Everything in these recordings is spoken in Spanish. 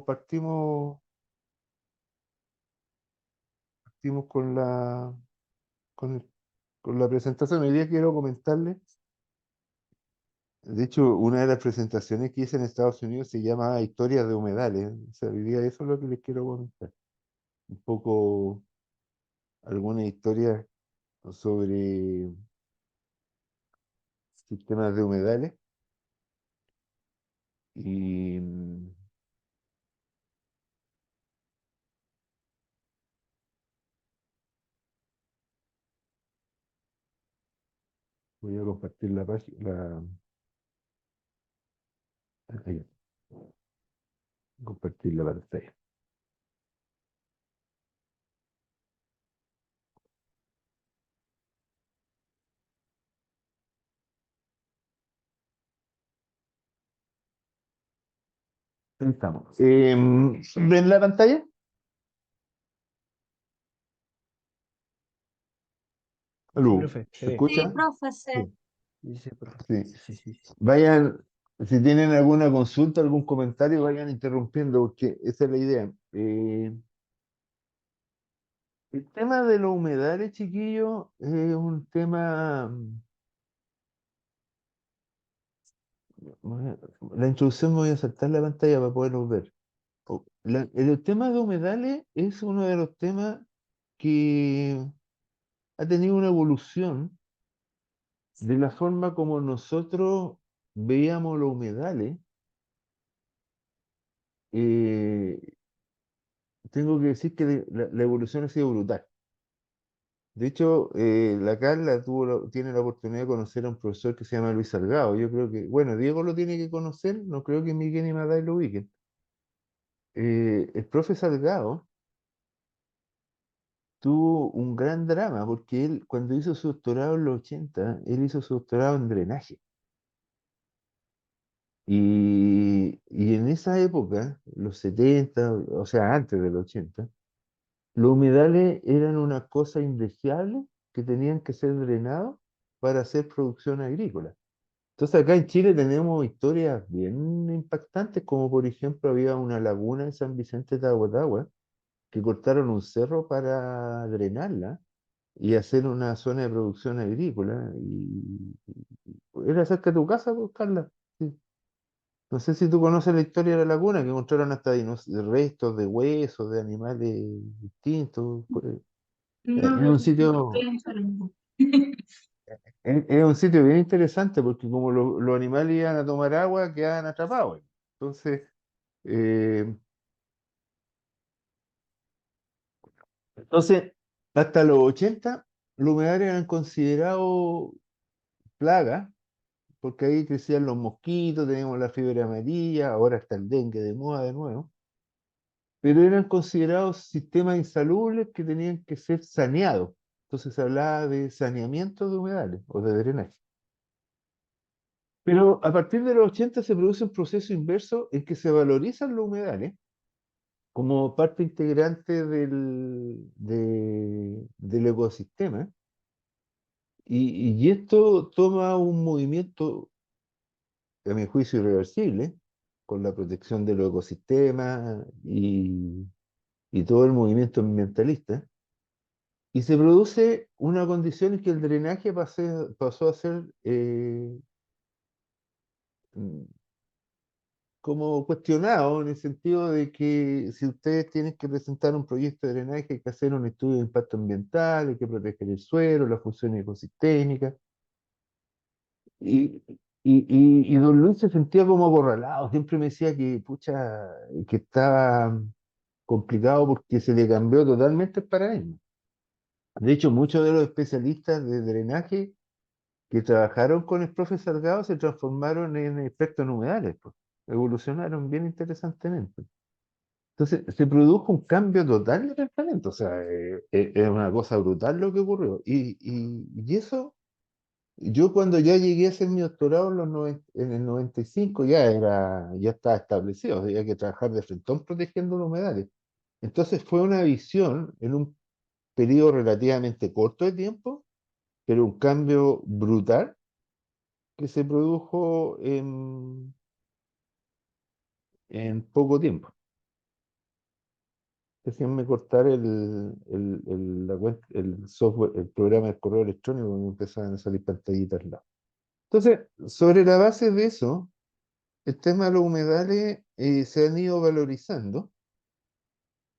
partimos con, el- con la presentación. Hoy día quiero comentarles, de hecho, una de las presentaciones que hice en Estados Unidos se llama Historias de humedales. O sea, hoy día eso es lo que les quiero comentar. Un poco algunas historias sobre sistemas de humedales y voy a compartir la página, ahí, compartir la pantalla. Ahí estamos. ¿Ven la pantalla? Sí, Aló, profe, ¿se Sí, escucha? profe, sí. Sí. dice, profe. Sí. Sí, sí, sí. Vayan, si tienen alguna consulta, algún comentario, vayan interrumpiendo, porque esa es la idea. El tema de los humedales, chiquillos, es un tema. La introducción me voy a saltar la pantalla para poderlo ver. El tema de humedales es uno de los temas que ha tenido una evolución de la forma como nosotros veíamos los humedales. eh, Tengo que decir que la evolución ha sido brutal. De hecho, la Carla tiene la oportunidad de conocer a un profesor que se llama Luis Salgado. Yo creo que, bueno, Diego lo tiene que conocer, no creo que Miguel y Maday lo ubiquen. El profe Salgado tuvo un gran drama porque él, cuando hizo su doctorado en los 80, él hizo su doctorado en drenaje. Y en esa época, los 70, o sea, antes del 80, los humedales eran una cosa indeseable que tenían que ser drenados para hacer producción agrícola. Entonces acá en Chile tenemos historias bien impactantes, como por ejemplo había una laguna en San Vicente de Aguatagua que cortaron un cerro para drenarla y hacer una zona de producción agrícola. Era cerca de tu casa, pues, Carla. Sí. No sé si tú conoces la historia de la laguna, que encontraron hasta restos de huesos de animales distintos. No, Es un no sitio, estoy enfermo. es un sitio bien interesante porque como los animales iban a tomar agua, quedaban atrapados. Entonces, eh, entonces, hasta los 80, los humedales eran considerados plagas, porque ahí crecían los mosquitos, teníamos la fiebre amarilla, ahora está el dengue de moda de nuevo, pero eran considerados sistemas insalubres que tenían que ser saneados. Entonces se hablaba de saneamiento de humedales o de drenaje. Pero a partir de los 80 se produce un proceso inverso en que se valorizan los humedales como parte integrante del ecosistema y esto toma un movimiento, a mi juicio, irreversible con la protección de los ecosistemas y todo el movimiento ambientalista. Y se produce una condición en que el drenaje pasó a ser mm, como cuestionado en el sentido de que si ustedes tienen que presentar un proyecto de drenaje hay que hacer un estudio de impacto ambiental, hay que proteger el suelo, la función ecosistémica. Y, y don Luis se sentía como acorralado, siempre me decía que, pucha, que estaba complicado porque se le cambió totalmente el paradigma. De hecho, muchos de los especialistas de drenaje que trabajaron con el profe Salgado se transformaron en expertos en humedales, pues. Evolucionaron bien interesantemente. Entonces, se produjo un cambio total de pensamiento, o sea, es una cosa brutal lo que ocurrió. Y eso, yo cuando ya llegué a hacer mi doctorado en el 95 ya estaba establecido, había que trabajar de frente protegiendo los humedales. Entonces fue una visión en un periodo relativamente corto de tiempo, pero un cambio brutal que se produjo en poco tiempo. Déjenme cortar el software, el programa de correo electrónico, y me empezaban a salir pantallitas al lado. Entonces, sobre la base de eso, el tema de los humedales se han ido valorizando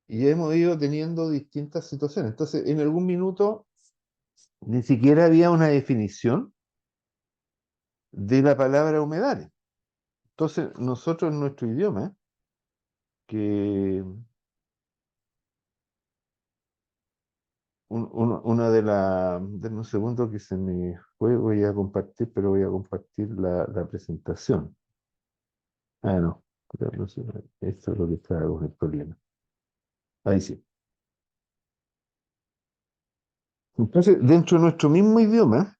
y hemos ido teniendo distintas situaciones. Entonces, en algún minuto ni siquiera había una definición de la palabra humedales. Entonces, nosotros en nuestro idioma, que una de las, denme un segundo que se me fue, voy a compartir, pero voy a compartir la presentación. Ah, no, pero no sé, esto es lo que está con el problema. Ahí sí. Entonces, dentro de nuestro mismo idioma,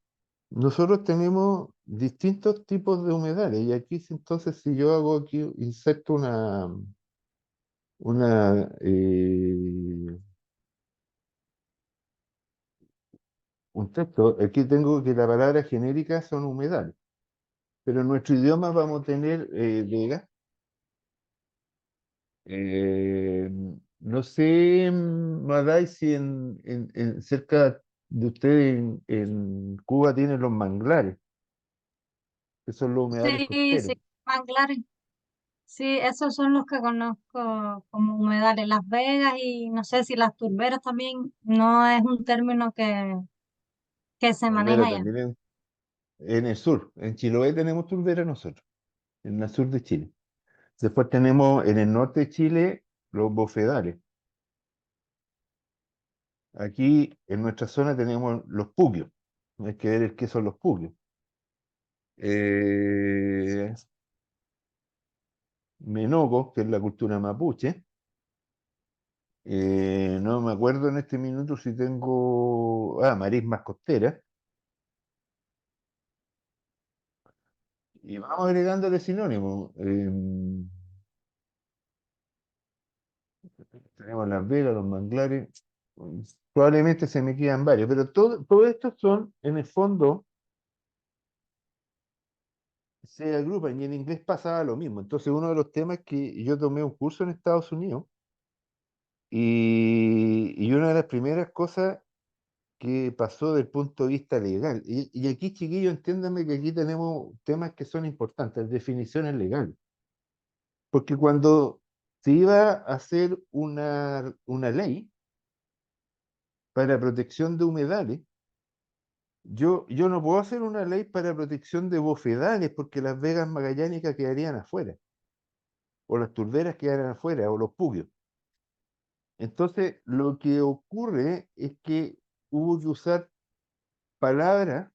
nosotros tenemos distintos tipos de humedales. Y aquí, entonces, si yo hago aquí, inserto una, un texto, aquí tengo que la palabra genérica son humedales. Pero en nuestro idioma vamos a tener Vega. Eh, no sé, Maday, si cerca de ustedes en Cuba tienen los manglares, que son los humedales Sí, sí, costeros. manglares. Sí, esos son los que conozco como humedales. Las Vegas y no sé si las turberas también no es un término que se maneja Turbera allá. también en el sur. En Chiloé tenemos turbera nosotros, en el sur de Chile. Después tenemos en el norte de Chile los bofedales. Aquí en nuestra zona tenemos los puquios. Hay que ver qué son los puquios. Eh, Menoco, que es la cultura mapuche. No me acuerdo en este minuto si tengo. Ah, marismas costeras. Y vamos agregándole sinónimos. Tenemos Las Vegas, los manglares. Probablemente se me quedan varios, pero todo estos son, en el fondo, se agrupan y en inglés pasaba lo mismo. Entonces, uno de los temas que yo tomé un curso en Estados Unidos y una de las primeras cosas que pasó desde el punto de vista legal. Y aquí, chiquillos, entiéndanme que aquí tenemos temas que son importantes, definiciones legales. Porque cuando se iba a hacer una ley para protección de humedales, yo no puedo hacer una ley para protección de bofedales porque las vegas magallánicas quedarían afuera, o las turberas quedarían afuera, o los pugios. Entonces, lo que ocurre es que hubo que usar palabras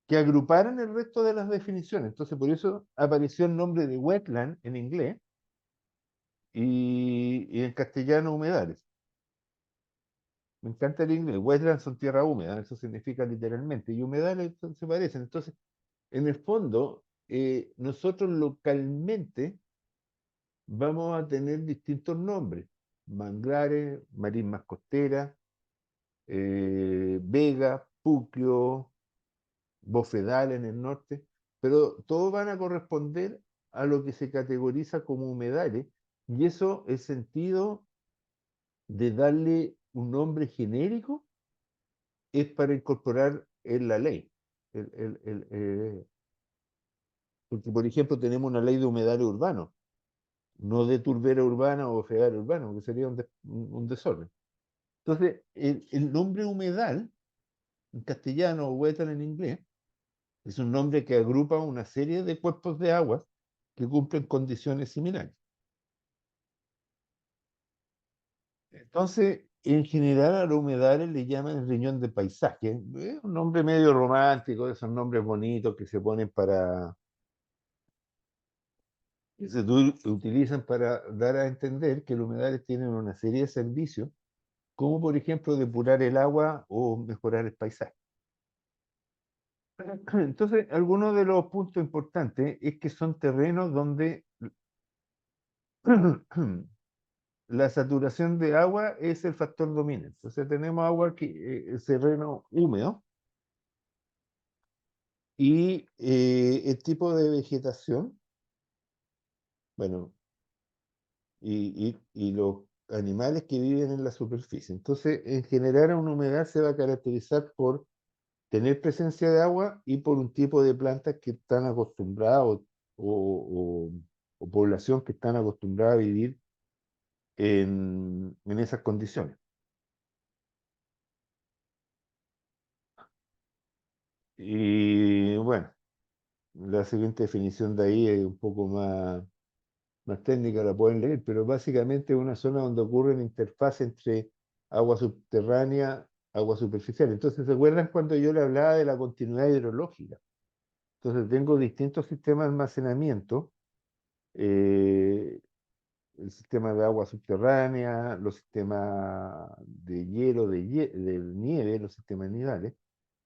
que agruparan el resto de las definiciones. Entonces, por eso apareció el nombre de wetland en inglés y en castellano humedales. Me encanta el inglés. Wetlands son tierra húmeda, eso significa literalmente, y humedales se parecen. Entonces, en el fondo, nosotros localmente vamos a tener distintos nombres: manglares, marismas costeras, vega, puquio, bofedal en el norte, pero todos van a corresponder a lo que se categoriza como humedales, y eso, el sentido de darle un nombre genérico, es para incorporar en la ley. Porque, por ejemplo, tenemos una ley de humedales urbanos, no de turbera urbana o bofedal urbano, que sería un desorden. Entonces, el nombre humedal, en castellano o wetland en inglés, es un nombre que agrupa una serie de cuerpos de agua que cumplen condiciones similares. Entonces, en general a los humedales le llaman el riñón de paisaje. Es un nombre medio romántico, esos nombres bonitos que se ponen que se utilizan para dar a entender que los humedales tienen una serie de servicios, como por ejemplo depurar el agua o mejorar el paisaje. Entonces, algunos de los puntos importantes es que son terrenos donde la saturación de agua es el factor dominante. O sea, tenemos agua que es terreno húmedo y el tipo de vegetación, bueno, y los animales que viven en la superficie. Entonces, en general, una humedad se va a caracterizar por tener presencia de agua y por un tipo de plantas que están acostumbradas o- o población que están acostumbrada a vivir en esas condiciones. Y bueno, la siguiente definición de ahí es un poco más técnica, la pueden leer, pero básicamente es una zona donde ocurre una interfaz entre agua subterránea, agua superficial. Entonces, ¿se acuerdan cuando yo le hablaba de la continuidad hidrológica? Entonces, tengo distintos sistemas de almacenamiento, eh, el sistema de agua subterránea, los sistemas de hielo, de nieve, los sistemas nidales,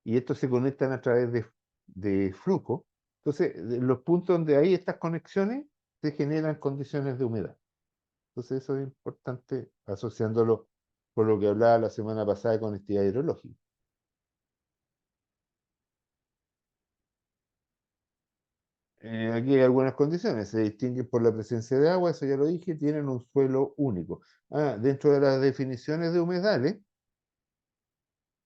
y estos se conectan a través de flujo. Entonces, en los puntos donde hay estas conexiones, se generan condiciones de humedad. Entonces, eso es importante asociándolo por lo que hablaba la semana pasada de conectividad hidrológica. Aquí hay algunas condiciones, se distinguen por la presencia de agua, eso ya lo dije, tienen un suelo único. Dentro de las definiciones de humedales,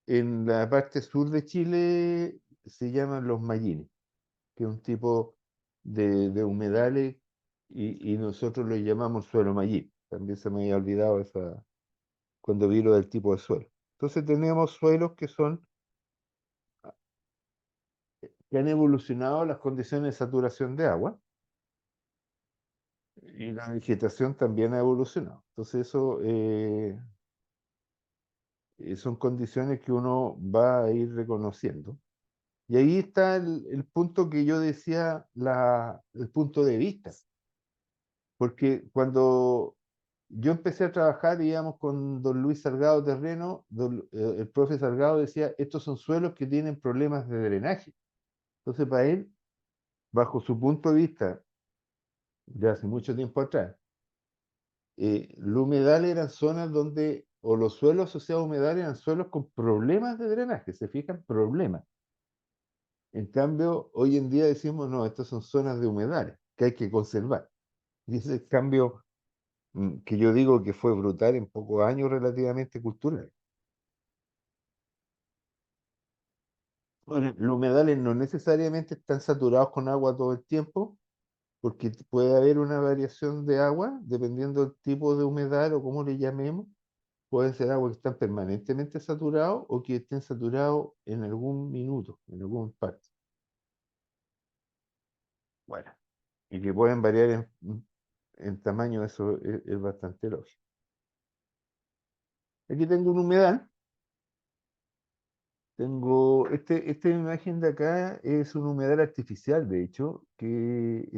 en la parte sur de Chile se llaman los mallines, que es un tipo de humedales y nosotros lo llamamos suelo mallín. También se me había olvidado esa, cuando vi lo del tipo de suelo. Entonces tenemos suelos que han evolucionado las condiciones de saturación de agua y la vegetación también ha evolucionado. Entonces eso son condiciones que uno va a ir reconociendo. Y ahí está el punto que yo decía, el punto de vista. Porque cuando yo empecé a trabajar, íbamos con don Luis Salgado Terreno, el profe Salgado decía, estos son suelos que tienen problemas de drenaje. Entonces, para él, bajo su punto de vista, de hace mucho tiempo atrás, los humedales eran zonas donde, o los suelos asociados a humedales eran suelos con problemas de drenaje, se fijan, problemas. En cambio, hoy en día decimos, no, estas son zonas de humedales que hay que conservar. Y ese es el cambio que yo digo que fue brutal en pocos años relativamente cultural. Ahora, los humedales no necesariamente están saturados con agua todo el tiempo, porque puede haber una variación de agua dependiendo del tipo de humedal o cómo le llamemos. Pueden ser aguas que están permanentemente saturados o que estén saturados en algún minuto, en algún parte. Bueno, y que pueden variar en tamaño, eso es bastante lógico. Aquí tengo un humedal. Esta imagen de acá es un humedal artificial, de hecho, que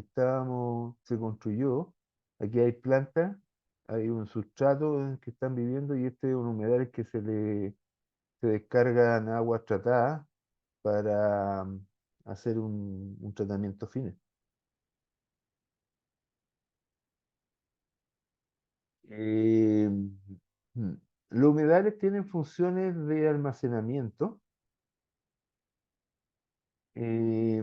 se construyó. Aquí hay plantas, hay un sustrato en el que están viviendo y este es un humedal que se descargan aguas tratadas para hacer un tratamiento final. Eh, mm, los humedales tienen funciones de almacenamiento. eh,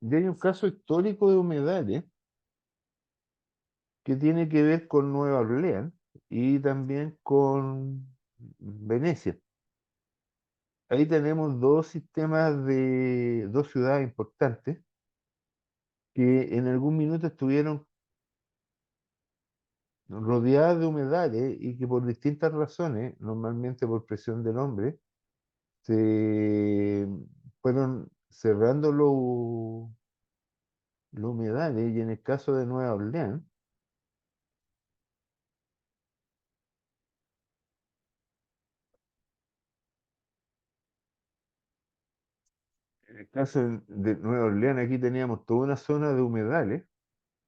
y hay un caso histórico de humedales que tiene que ver con Nueva Orleans y también con Venecia. Ahí tenemos dos sistemas de dos ciudades importantes que en algún minuto estuvieron rodeadas de humedales y que por distintas razones, normalmente por presión del hombre, se fueron cerrando los humedales y en el caso de Nueva Orleans, en el caso de Nueva Orleans aquí teníamos toda una zona de humedales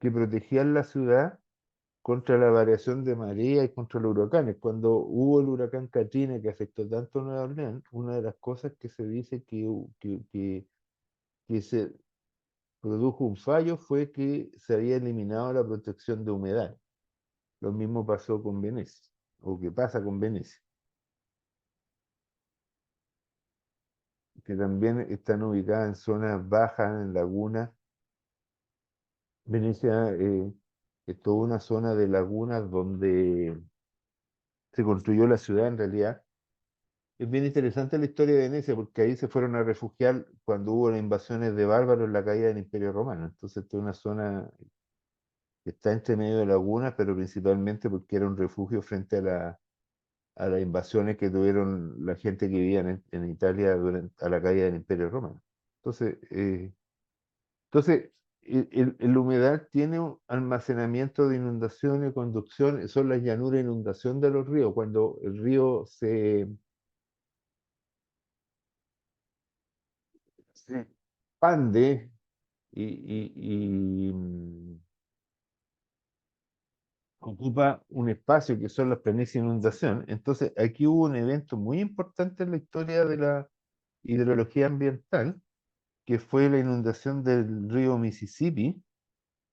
que protegían la ciudad contra la variación de marea y contra los huracanes. Cuando hubo el huracán Katrina que afectó tanto a Nueva Orleans, una de las cosas que se dice que se produjo un fallo fue que se había eliminado la protección de humedad. Lo mismo pasó con Venecia, o que pasa con Venecia, que también están ubicadas en zonas bajas, en lagunas. Venecia es toda una zona de lagunas donde se construyó la ciudad en realidad. Es bien interesante la historia de Venecia porque ahí se fueron a refugiar cuando hubo las invasiones de bárbaros en la caída del Imperio Romano. Entonces, esta es una zona que está entre medio de lagunas, pero principalmente porque era un refugio frente a las invasiones que tuvieron la gente que vivía en Italia durante a la caída del Imperio Romano. Entonces, entonces el humedal tiene un almacenamiento de inundación y conducción, son las llanuras de inundación de los ríos. Cuando el río se expande y ocupa un espacio que son las planicies de inundación, entonces aquí hubo un evento muy importante en la historia de la hidrología ambiental, que fue la inundación del río Mississippi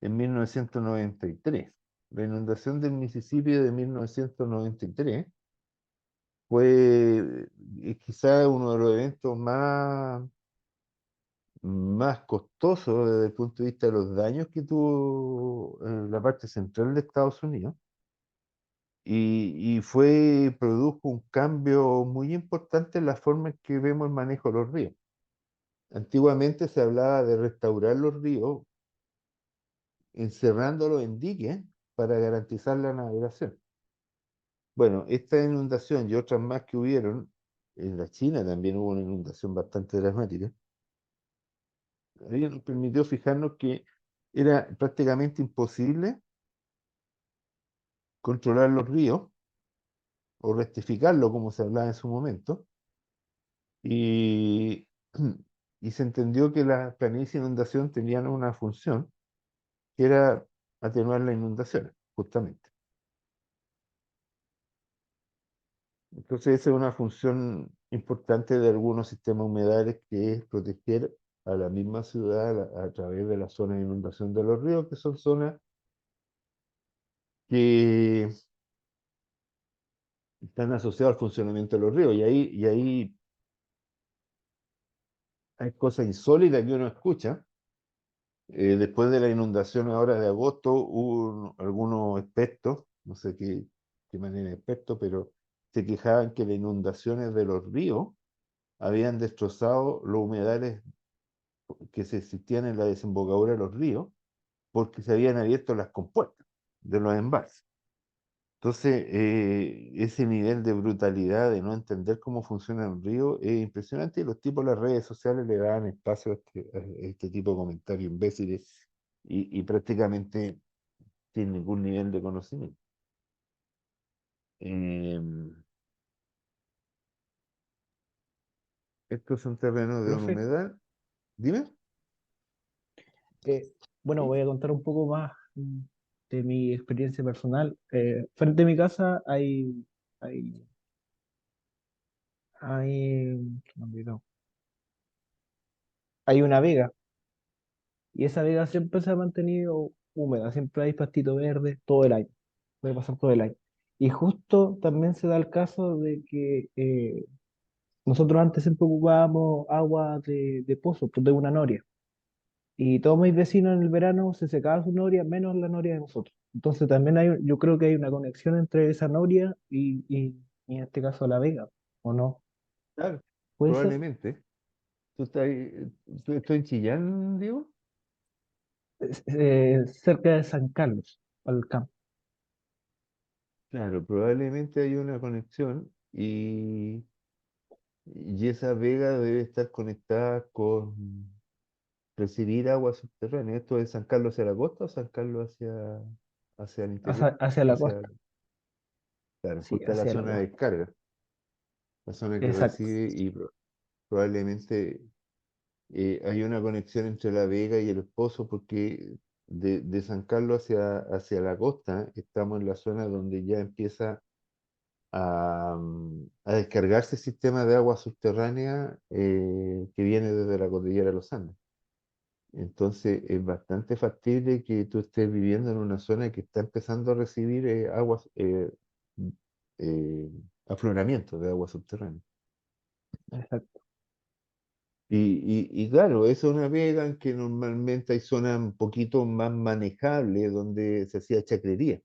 en 1993. La inundación del Mississippi de 1993 fue quizás uno de los eventos más costosos desde el punto de vista de los daños que tuvo en la parte central de Estados Unidos. Produjo un cambio muy importante en la forma en que vemos el manejo de los ríos. Antiguamente se hablaba de restaurar los ríos encerrándolos en diques para garantizar la navegación. Bueno, esta inundación y otras más que hubieron, en la China también hubo una inundación bastante dramática, ahí nos permitió fijarnos que era prácticamente imposible controlar los ríos o rectificarlo, como se hablaba en su momento, y, y se entendió que las planicies de inundación tenían una función, que era atenuar las inundaciones, justamente. Entonces, esa es una función importante de algunos sistemas humedales, que es proteger a la misma ciudad a través de las zonas de inundación de los ríos, que son zonas que están asociadas al funcionamiento de los ríos. Y ahí hay cosas insólitas que uno escucha. Después de la inundación ahora de agosto, hubo algunos expertos, no sé qué manera de expertos, pero se quejaban que las inundaciones de los ríos habían destrozado los humedales que se existían en la desembocadura de los ríos, porque se habían abierto las compuertas de los embalses. Entonces, ese nivel de brutalidad, de no entender cómo funciona un río, es impresionante, y los tipos de las redes sociales le dan espacio a este tipo de comentarios imbéciles y prácticamente sin ningún nivel de conocimiento. Em, Estos son terrenos de una Profe, humedad. Dime. bueno, ¿Sí? voy a contar un poco más de mi experiencia personal. Frente a mi casa hay, se me olvidó. Hay una vega y esa vega siempre se ha mantenido húmeda, siempre hay pastito verde todo el año, puede pasar todo el año. Y justo también se da el caso de que nosotros antes siempre ocupábamos agua de pozo, pues de una noria. Y todos mis vecinos en el verano se secaban su noria, menos la noria de nosotros. Entonces también yo creo que hay una conexión entre esa noria y en este caso la vega, ¿o no? Claro, ¿Puede ser? probablemente. ¿Tú estás en Chillán, Diego? Cerca de San Carlos, al campo. Claro, probablemente hay una conexión y esa vega debe estar conectada con recibir agua subterránea. ¿Esto es San Carlos hacia la costa o San Carlos hacia el interior? Hacia la Hacia, costa, claro, sí, justo la hacia la zona de costa. descarga, la zona que Exacto, recibe y probablemente hay una conexión entre la vega y el pozo porque de San Carlos hacia la costa estamos en la zona donde ya empieza a descargarse el sistema de agua subterránea que viene desde la cordillera de los Andes. Entonces es bastante factible que tú estés viviendo en una zona que está empezando a recibir aguas, eh, afloramiento de agua subterránea. exacto. Y claro, eso es una vega en que normalmente hay zonas un poquito más manejables donde se hacía chacrería.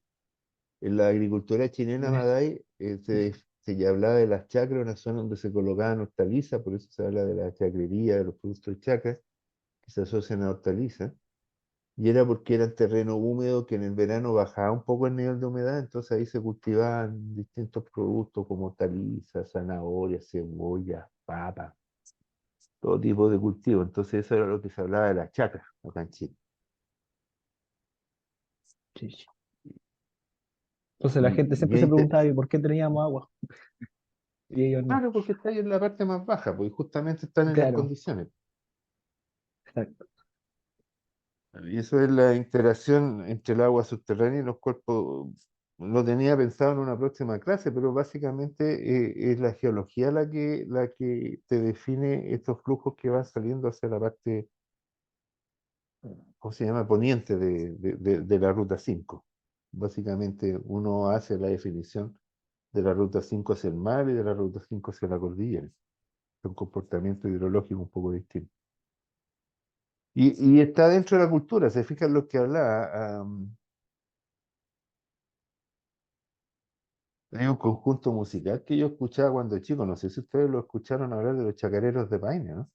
En la agricultura chilena, Ya, Madai, se ya hablaba de las chacras, una zona donde se colocaban hortalizas, por eso se habla de la chacrería, de los productos de chacras, que se asocian a hortalizas. Y era porque era terreno húmedo que en el verano bajaba un poco el nivel de humedad, entonces ahí se cultivaban distintos productos como hortalizas, zanahorias, cebollas, papas, todo tipo de cultivo. Entonces eso era lo que se hablaba de las chacras acá en Chile. sí, sí. Entonces la gente Y siempre se preguntaba, ¿y por qué teníamos agua? Y ellos no. claro, porque está ahí en la parte más baja, pues justamente están en las Claro, condiciones. exacto. Y eso es la interacción entre el agua subterránea y los cuerpos. Lo tenía pensado en una próxima clase, pero básicamente es la geología la que te define estos flujos que van saliendo hacia la parte, ¿cómo se llama? Poniente de la ruta 5. Básicamente uno hace la definición de la ruta 5 hacia el mar y de la ruta 5 hacia la cordillera. Es un comportamiento hidrológico un poco distinto. Y está dentro de la cultura, se fijan lo que hablaba. Hay un conjunto musical que yo escuchaba cuando chico, no sé si ustedes lo escucharon hablar de los chacareros de Paine, ¿no?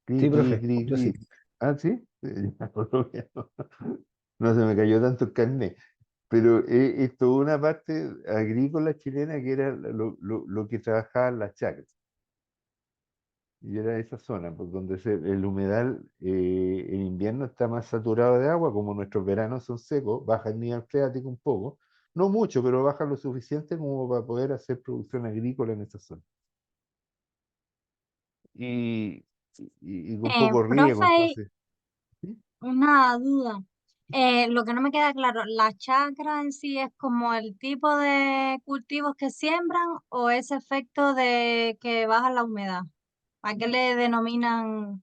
Cri, Sí, cri, profe, cri, yo sí. cri. ¿Ah, sí? Ya, por lo menos. No se me cayó tanto el carnet. Pero es toda una parte agrícola chilena que era lo que trabajaban las chacras. Y era esa zona, pues, donde el humedal en invierno está más saturado de agua, como nuestros veranos son secos, baja el nivel freático un poco, no mucho, pero baja lo suficiente como para poder hacer producción agrícola en esa zona. Y, y con poco riego, Profe, entonces. ¿Sí? una duda. Lo que no me queda claro, ¿la chacra en sí es como el tipo de cultivos que siembran o ese efecto de que baja la humedad? ¿A qué le denominan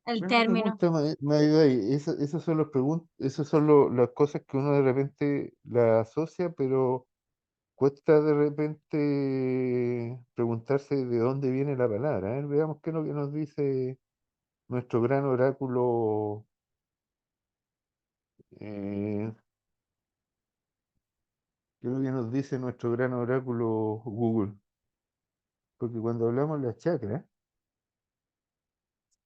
el Buena término? pregunta, Mayday. Esas son esas son las cosas que uno de repente la asocia, pero cuesta de repente preguntarse de dónde viene la palabra. A ver, veamos qué es lo que nos dice nuestro gran oráculo, eh, qué es lo que nos dice nuestro gran oráculo Google. Porque cuando hablamos de las chakras,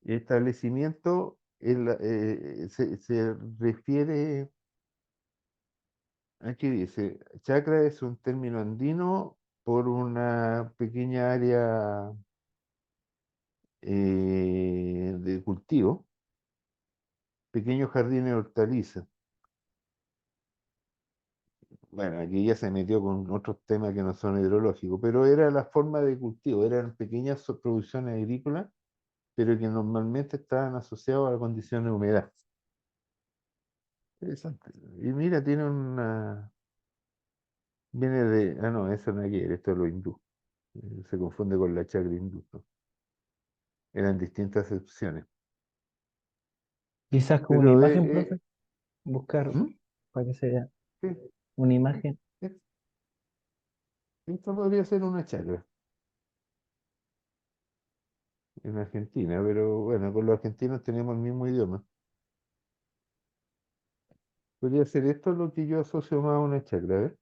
el establecimiento se refiere, aquí dice, chakra es un término andino por una pequeña área de cultivo, pequeños jardines de hortalizas. Bueno, aquí ya se metió con otros temas que no son hidrológicos, pero era la forma de cultivo, eran pequeñas producciones agrícolas, pero que normalmente estaban asociadas a la condición de humedad. Interesante. Y mira, tiene viene de, ah no, eso no hay que ver, esto es lo hindú. Se confunde con la chakra hindú, ¿no? Eran distintas excepciones. Quizás con una Pero imagen, profe, buscar ¿mm? para que se vea Sí, una imagen. es- esto podría ser una chakra en Argentina, pero bueno, con los argentinos tenemos el mismo idioma. Podría ser esto lo que yo asocio más a una chacra, ¿ves?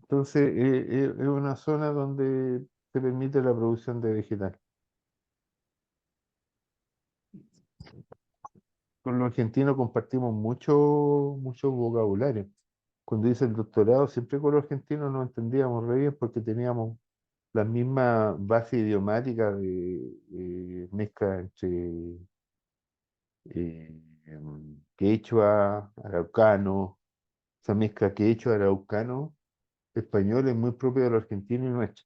Entonces, es una zona donde se permite la producción de vegetal. Con los argentinos compartimos mucho vocabulario. Cuando hice el doctorado, siempre con los argentinos nos entendíamos re bien porque teníamos la misma base idiomática de mezcla entre quechua, araucano, esa mezcla quechua, araucano, español es muy propio de los argentinos y nuestro.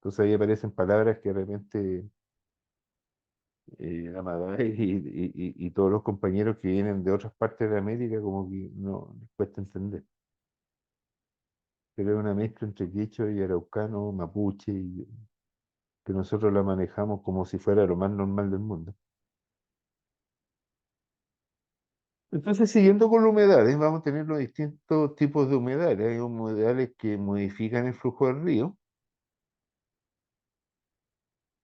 Entonces ahí aparecen palabras que de repente Amador y todos los compañeros que vienen de otras partes de América como que no les cuesta entender. Pero es una mezcla entre quechua y araucano, mapuche, que nosotros la manejamos como si fuera lo más normal del mundo. Entonces, siguiendo con las humedades, vamos a tener los distintos tipos de humedales. Hay humedales que modifican el flujo del río,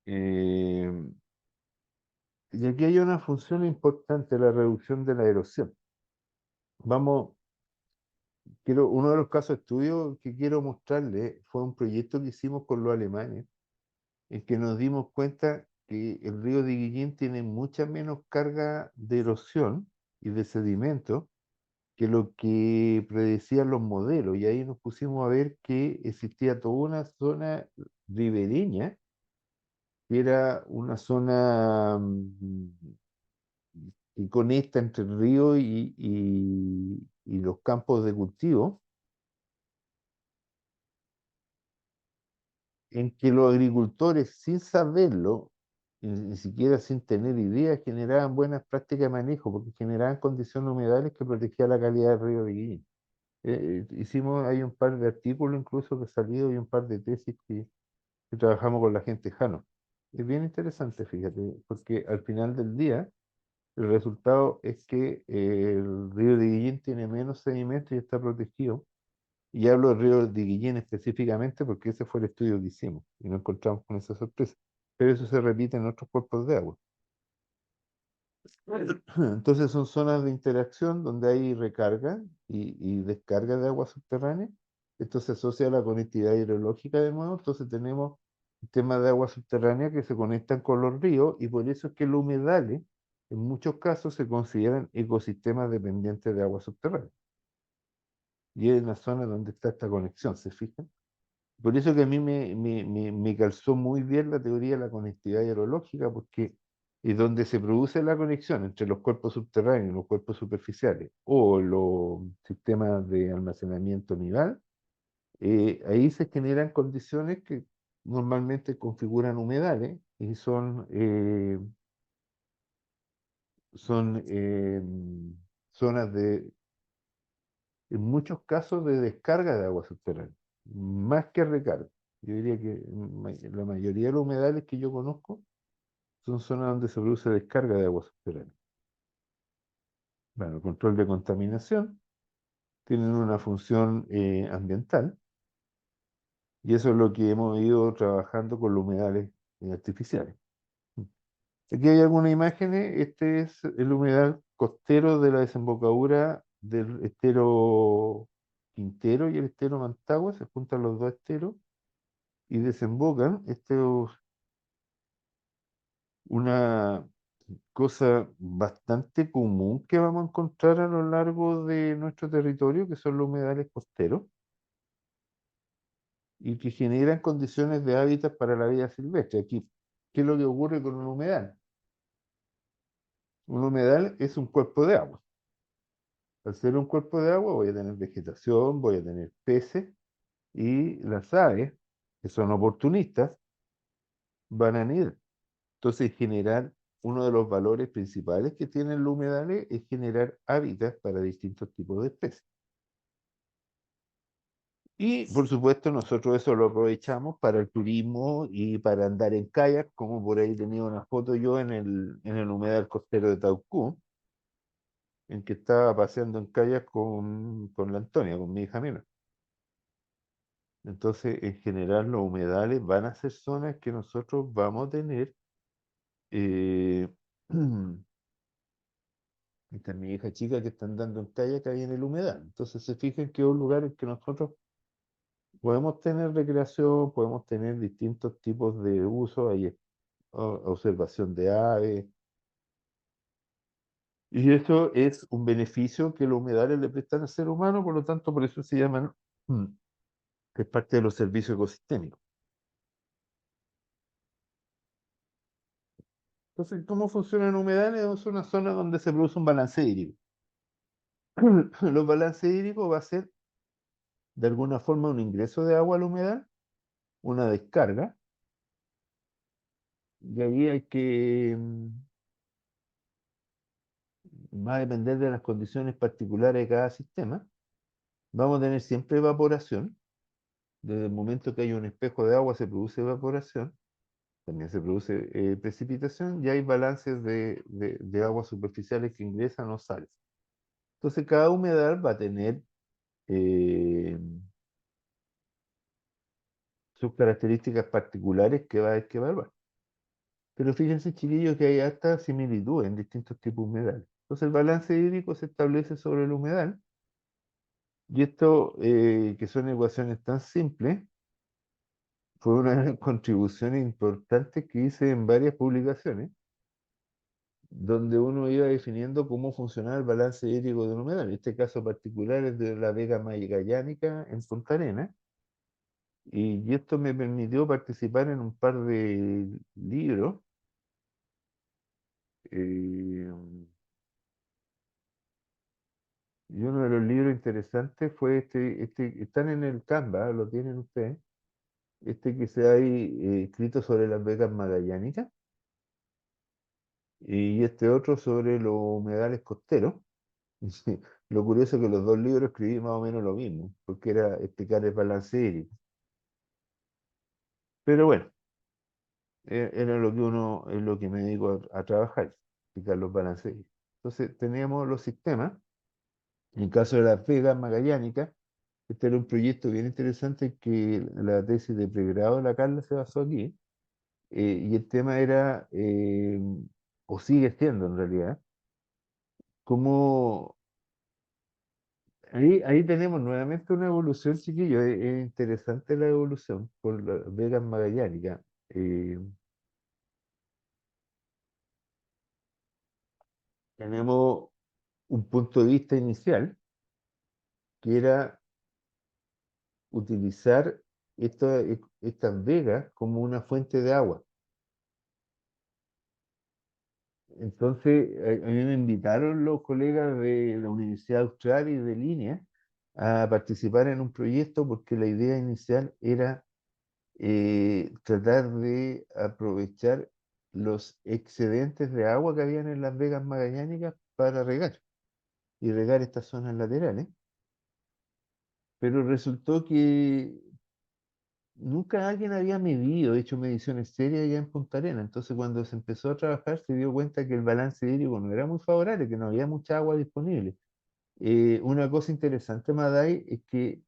Eh, y aquí hay una función importante, la reducción de la erosión. Vamos, uno de los casos de estudio que quiero mostrarles fue un proyecto que hicimos con los alemanes, en que nos dimos cuenta que el río de Guillín tiene mucha menos carga de erosión y de sedimento que lo que predecían los modelos. Y ahí nos pusimos a ver que existía toda una zona ribereña, que era una zona que conecta entre el río y los campos de cultivo, en que los agricultores, sin saberlo, ni siquiera sin tener idea, generaban buenas prácticas de manejo, porque generaban condiciones humedales que protegían la calidad del río de Guillín. Hay un par de artículos incluso que han salido y un par de tesis que trabajamos con la gente Jano. Es bien interesante, fíjate, porque al final del día el resultado es que el río de Guillín tiene menos sedimento y está protegido. Y hablo del río de Guillén específicamente porque ese fue el estudio que hicimos y nos encontramos con esa sorpresa. Pero eso se repite en otros cuerpos de agua. Entonces son zonas de interacción donde hay recarga y descarga de agua subterránea. Esto se asocia a la conectividad hidrológica de nuevo. Entonces tenemos sistemas de agua subterránea que se conectan con los ríos y por eso es que los humedales en muchos casos se consideran ecosistemas dependientes de agua subterránea. Y es la zona donde está esta conexión, ¿se fijan? Por eso que a mí me calzó muy bien la teoría de la conectividad hidrológica, porque es donde se produce la conexión entre los cuerpos subterráneos y los cuerpos superficiales, o los sistemas de almacenamiento nidal, ahí se generan condiciones que normalmente configuran humedales y son zonas en muchos casos de descarga de agua subterránea, más que recarga. Yo diría que la mayoría de los humedales que yo conozco son zonas donde se produce descarga de agua subterránea. Bueno, el control de contaminación tienen una función ambiental y eso es lo que hemos ido trabajando con los humedales artificiales. Aquí hay algunas imágenes. Este es el humedal costero de la desembocadura del estero Quintero y el estero Mantagua. Se juntan los dos esteros y desembocan. Esto es una cosa bastante común que vamos a encontrar a lo largo de nuestro territorio, que son los humedales costeros, y que generan condiciones de hábitat para la vida silvestre. Aquí, ¿qué es lo que ocurre con un humedal? Un humedal es un cuerpo de agua. Al ser un cuerpo de agua voy a tener vegetación, voy a tener peces, y las aves, que son oportunistas, van a anidar. Entonces, generar uno de los valores principales que tienen los humedales es generar hábitats para distintos tipos de especies. Y por supuesto nosotros eso lo aprovechamos para el turismo y para andar en kayak, como por ahí tenía una foto yo en el humedal costero de Taucú, en que estaba paseando en kayak con la Antonia, con mi hija menor. Entonces, en general, los humedales van a ser zonas que nosotros vamos a tener. eh, Esta es mi hija chica que está andando en kayak ahí en el humedal. Entonces, se fijan que es un lugar en que nosotros podemos tener recreación, podemos tener distintos tipos de uso, hay observación de aves, y eso es un beneficio que los humedales le prestan al ser humano, por lo tanto, por eso se llaman, mm, que es parte de los servicios ecosistémicos. Entonces, ¿cómo funcionan humedales? Es una zona donde se produce un balance hídrico. Los balances hídricos va a ser, de alguna forma, un ingreso de agua al humedal, una descarga, y ahí va a depender de las condiciones particulares de cada sistema. Vamos a tener siempre evaporación. Desde el momento que hay un espejo de agua se produce evaporación, también se produce precipitación y hay balances de aguas superficiales que ingresan o salen. Entonces cada humedal va a tener eh, sus características particulares que va a haber que evaluar. Pero fíjense, chiquillos, que hay harta similitud en distintos tipos de humedales. Entonces el balance hídrico se establece sobre el humedal, y esto, que son ecuaciones tan simples, fue una de las contribuciones importantes que hice en varias publicaciones, donde uno iba definiendo cómo funcionaba el balance hídrico de un humedal. En este caso particular es de la vega magallánica en Punta Arenas, y esto me permitió participar en un par de libros. eh, y uno de los libros interesantes fue están en el Canva, lo tienen ustedes, que se ha escrito sobre las vegas magallánicas, y este otro sobre los humedales costeros. Sí, lo curioso es que los dos libros escribí más o menos lo mismo, porque era explicar el balance hídrico. Pero bueno, era lo que es lo que me dedico a trabajar, explicar los balances hídricos. Entonces teníamos los sistemas. En el caso de las vegas magallánicas, este era un proyecto bien interesante que la tesis de pregrado de la Carla se basó aquí, y el tema era, o sigue siendo en realidad, cómo ahí tenemos nuevamente una evolución, chiquillo. Es interesante la evolución por las vegas magallánicas. Eh, Tenemos un punto de vista inicial que era utilizar estas vegas como una fuente de agua. Entonces, a mí me invitaron los colegas de la Universidad Austral y de Línea a participar en un proyecto, porque la idea inicial era tratar de aprovechar los excedentes de agua que habían en las vegas magallánicas para regar y regar estas zonas laterales. Pero resultó que nunca alguien había hecho mediciones serias allá en Punta Arenas. Entonces, cuando se empezó a trabajar, se dio cuenta que el balance hídrico no era muy favorable, que no había mucha agua disponible. Una cosa interesante, Maday, es que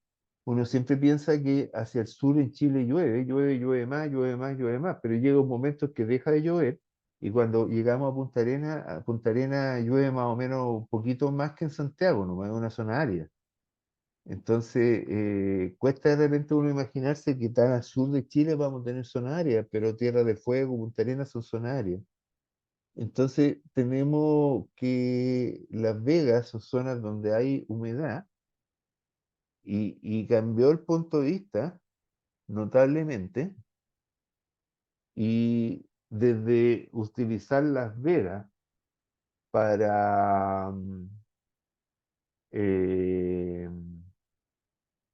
uno siempre piensa que hacia el sur en Chile llueve más, llueve más, llueve más, pero llega un momento que deja de llover, y cuando llegamos a Punta Arenas llueve más o menos un poquito más que en Santiago, no es una zona árida. Entonces, cuesta de repente uno imaginarse que tan al sur de Chile vamos a tener zona árida, pero Tierra del Fuego, Punta Arenas son zona árida. Entonces, tenemos que Las Vegas son zonas donde hay humedad, y cambió el punto de vista notablemente, y desde utilizar Las Vegas para eh,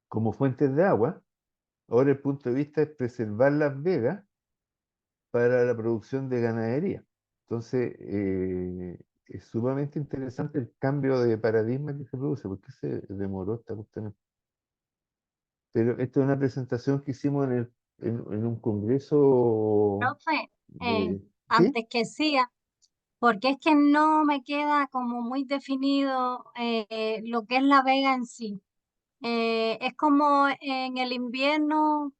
como fuentes de agua, ahora el punto de vista es preservar Las Vegas para la producción de ganadería. Entonces, es sumamente interesante el cambio de paradigma que se produce. ¿Por qué se demoró esta cuestión? Pero esta es una presentación que hicimos en un congreso Profe, de... ¿Sí? antes que siga, porque es que no me queda como muy definido lo que es la vega en sí. Es como en el invierno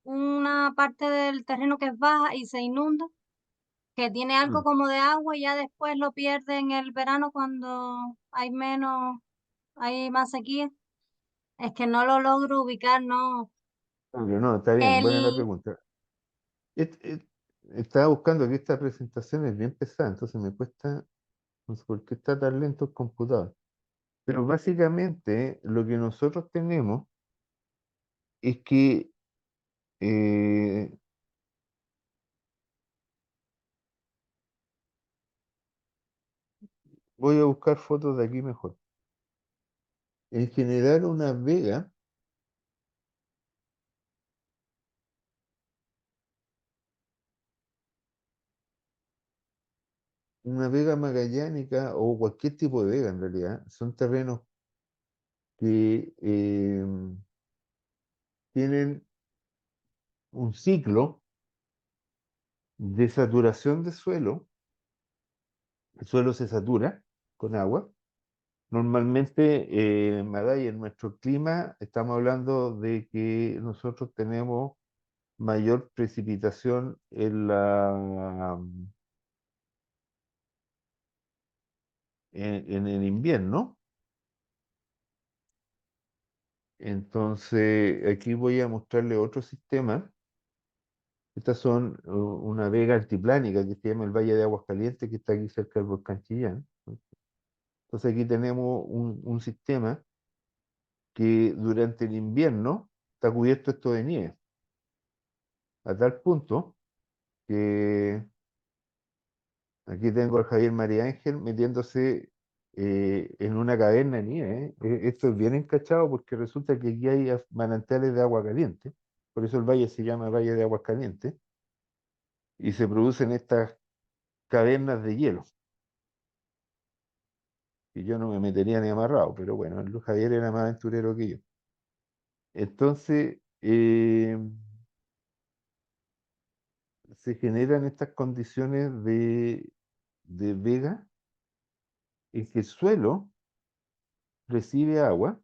una parte del terreno que es baja y se inunda, que tiene algo Mm. como de agua y ya después lo pierde en el verano cuando hay menos, hay más sequía. Es que no lo logro ubicar, no. Obvio, no, está bien, buena la El, pregunta. Et- et- Estaba buscando que esta presentación es bien pesada, entonces me cuesta, no sé por qué está tan lento el computador. Pero básicamente lo que nosotros tenemos es que, eh, voy a buscar fotos de aquí mejor. En general, una vega magallánica o cualquier tipo de vega en realidad, son terrenos que tienen un ciclo de saturación de suelo. El suelo se satura con agua. Normalmente, Maday, en nuestro clima, estamos hablando de que nosotros tenemos mayor precipitación en el invierno. Entonces, aquí voy a mostrarle otro sistema. Estas son una vega altiplánica que se llama el Valle de Aguas Calientes, que está aquí cerca del volcán Chillán. Entonces, aquí tenemos un sistema que durante el invierno está cubierto esto de nieve, a tal punto que aquí tengo al Javier María Ángel metiéndose en una caverna de nieve. Esto es bien encachado porque resulta que aquí hay manantiales de agua caliente, por eso el valle se llama Valle de Aguas Calientes, y se producen estas cavernas de hielo, y yo no me metería ni amarrado, pero bueno, el Javier era más aventurero que yo. Entonces, se generan estas condiciones de vega en que el suelo recibe agua.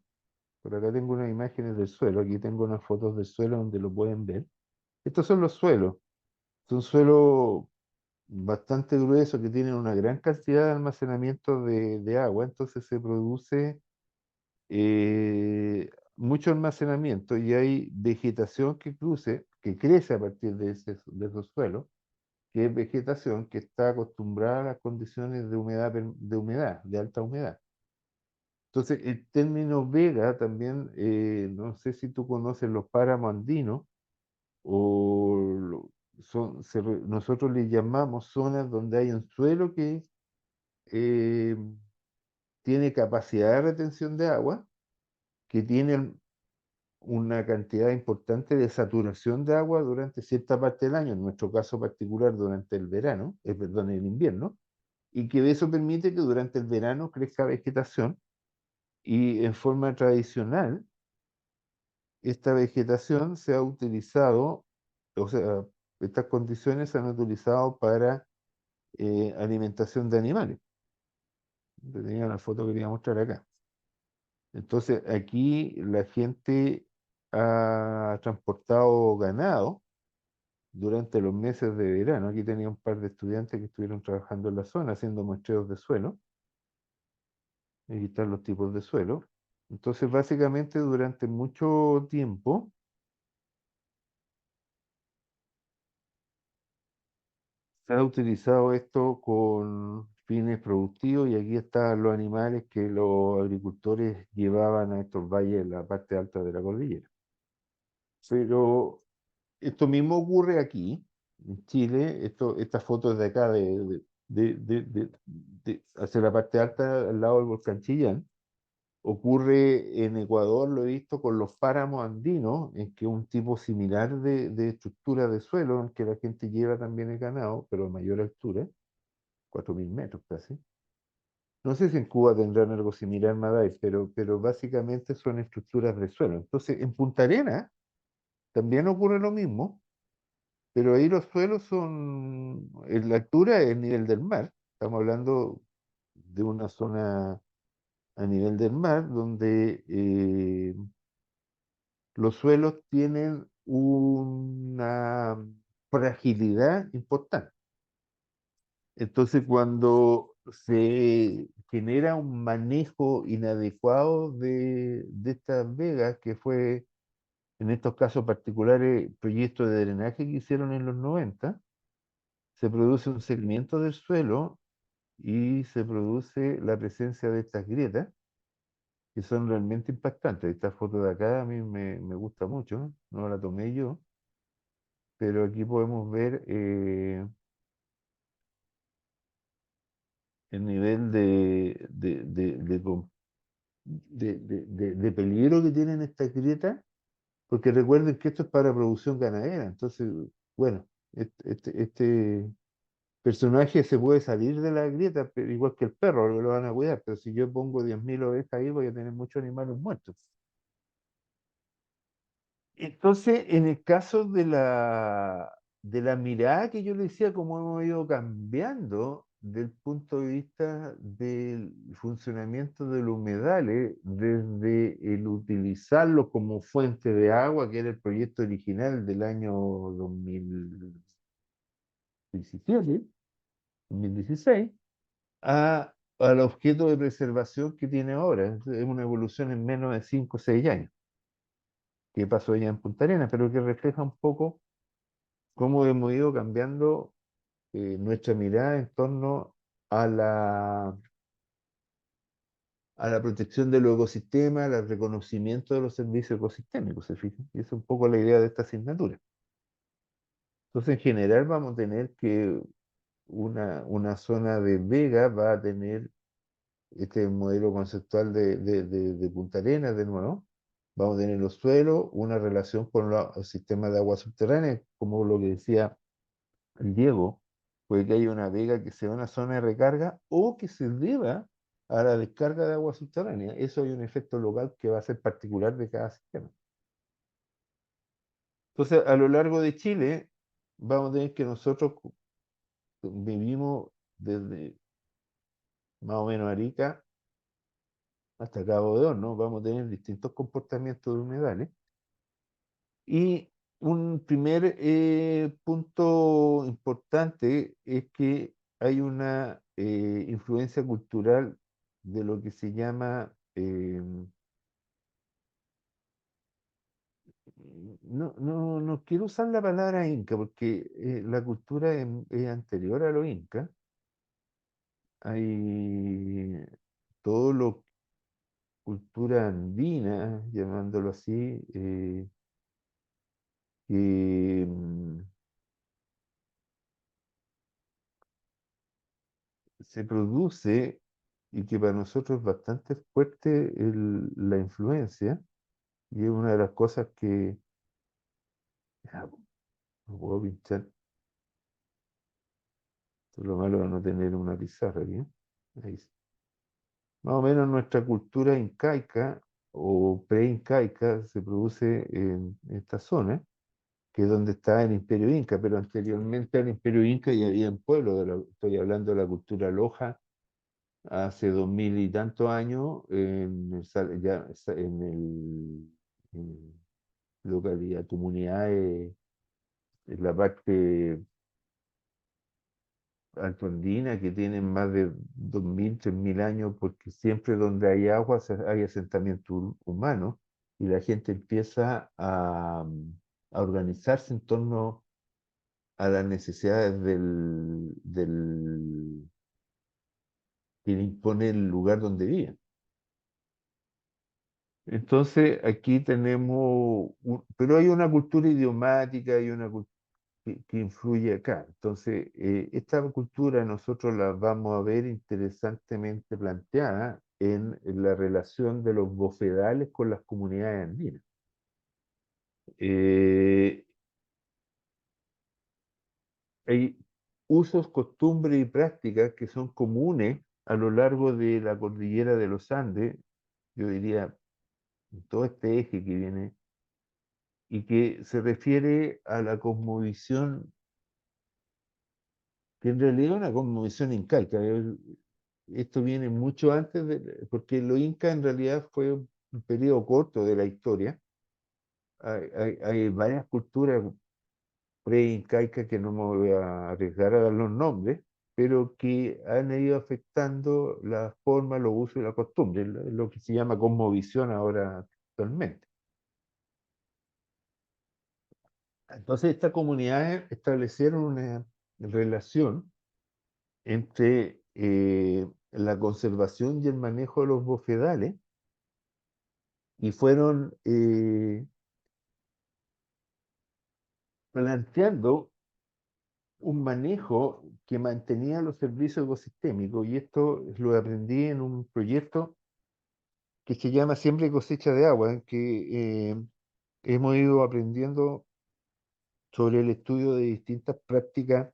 Por acá tengo unas imágenes del suelo, aquí tengo unas fotos del suelo donde lo pueden ver. Estos son los suelos, son suelos bastante gruesos que tienen una gran cantidad de almacenamiento de agua, entonces se produce mucho almacenamiento y hay vegetación que crece a partir de esos suelos, que es vegetación que está acostumbrada a las condiciones de humedad, de alta humedad. Entonces, el término vega también, no sé si tú conoces los páramos andinos, o nosotros le llamamos zonas donde hay un suelo que eh, tiene capacidad de retención de agua, que tiene una cantidad importante de saturación de agua durante cierta parte del año, en nuestro caso particular durante el verano, perdón, el invierno, y que eso permite que durante el verano crezca vegetación y en forma tradicional esta vegetación se ha utilizado, o sea, estas condiciones se han utilizado para alimentación de animales. Tenía una foto que te iba a mostrar acá. Entonces, aquí la gente ha transportado ganado durante los meses de verano. Aquí tenía un par de estudiantes que estuvieron trabajando en la zona haciendo muestreos de suelo. Aquí están los tipos de suelo. Entonces, básicamente, durante mucho tiempo se ha utilizado esto con fines productivos y aquí están los animales que los agricultores llevaban a estos valles en la parte alta de la cordillera. Pero esto mismo ocurre aquí, en Chile. Estas fotos de acá, hacia la parte alta, al lado del volcán Chillán. Ocurre en Ecuador, lo he visto con los páramos andinos, en que un tipo similar de estructura de suelo, en que la gente lleva también el ganado, pero a mayor altura, 4000 metros casi. No sé si en Cuba tendrán algo similar, Maday, pero básicamente son estructuras de suelo. Entonces, en Punta Arenas también ocurre lo mismo, pero ahí los suelos son, en la altura es el nivel del mar. Estamos hablando de una zona a nivel del mar donde los suelos tienen una fragilidad importante. Entonces, cuando se genera un manejo inadecuado de estas vegas, que fue en estos casos particulares proyectos de drenaje que hicieron en los 90, se produce un segmento del suelo y se produce la presencia de estas grietas que son realmente impactantes. Esta foto de acá a mí me gusta mucho, no la tomé yo, pero aquí podemos ver el nivel de peligro que tienen estas grietas, porque recuerden que esto es para producción ganadera. Entonces, bueno, este personaje se puede salir de la grieta, pero igual que el perro, lo van a cuidar, pero si yo pongo 10.000 ovejas ahí, voy a tener muchos animales muertos. Entonces, en el caso de la mirada que yo le decía, cómo hemos ido cambiando, del punto de vista del funcionamiento de los humedales, desde el utilizarlo como fuente de agua, que era el proyecto original del año 2017, 2016, al objeto de preservación que tiene ahora. Es una evolución en menos de 5 o 6 años que pasó allá en Punta Arenas, pero que refleja un poco cómo hemos ido cambiando nuestra mirada en torno a la protección de los ecosistemas, al reconocimiento de los servicios ecosistémicos, ¿se fijan? Y esa es un poco la idea de esta asignatura. Entonces, en general, vamos a tener que una zona de vega va a tener este modelo conceptual de Punta Arenas, de nuevo. Vamos a tener los suelos, una relación con los sistemas de agua subterránea, como lo que decía el Diego, puede que haya una vega que sea una zona de recarga o que se deba a la descarga de agua subterránea. Eso hay un efecto local que va a ser particular de cada sistema. Entonces, a lo largo de Chile, vamos a tener que nosotros vivimos desde más o menos Arica hasta Cabo de Horno, vamos a tener distintos comportamientos de humedales. Y un primer punto importante es que hay una influencia cultural de lo que se llama, no quiero usar la palabra inca, porque la cultura es anterior a los incas. Hay todo lo cultura andina, llamándolo así, que se produce y que para nosotros es bastante fuerte la influencia, y es una de las cosas que ya, no puedo pinchar. Esto es lo malo de no tener una pizarra aquí, ¿eh? Ahí sí. Más o menos nuestra cultura incaica o pre-incaica se produce en esta zona, que es donde está el Imperio Inca, pero anteriormente al Imperio Inca ya había en pueblo, estoy hablando de la cultura loja, hace 2000 y tantos años, en localidad, comunidades, en la parte altoandina que tienen más de 2000 3000 años, porque siempre donde hay agua hay asentamiento humano y la gente empieza a organizarse en torno a las necesidades que le impone el lugar donde viven. Entonces, aquí tenemos, pero hay una cultura idiomática, hay una cultura que influye acá. Entonces, esta cultura nosotros la vamos a ver interesantemente planteada en la relación de los bofedales con las comunidades andinas. Eh, Hay usos, costumbres y prácticas que son comunes a lo largo de la cordillera de los Andes, yo diría, todo este eje que viene, y que se refiere a la cosmovisión, que en realidad es una cosmovisión incaica. Esto viene mucho antes, porque los incas en realidad fue un periodo corto de la historia. Hay varias culturas pre-incaicas que no me voy a arriesgar a dar los nombres, pero que han ido afectando la forma, los usos y la costumbre, lo que se llama cosmovisión ahora actualmente. Entonces, estas comunidades establecieron una relación entre la conservación y el manejo de los bofedales y fueron planteando un manejo que mantenía los servicios ecosistémicos, y esto lo aprendí en un proyecto que se llama Siembra y Cosecha de Agua, en que hemos ido aprendiendo sobre el estudio de distintas prácticas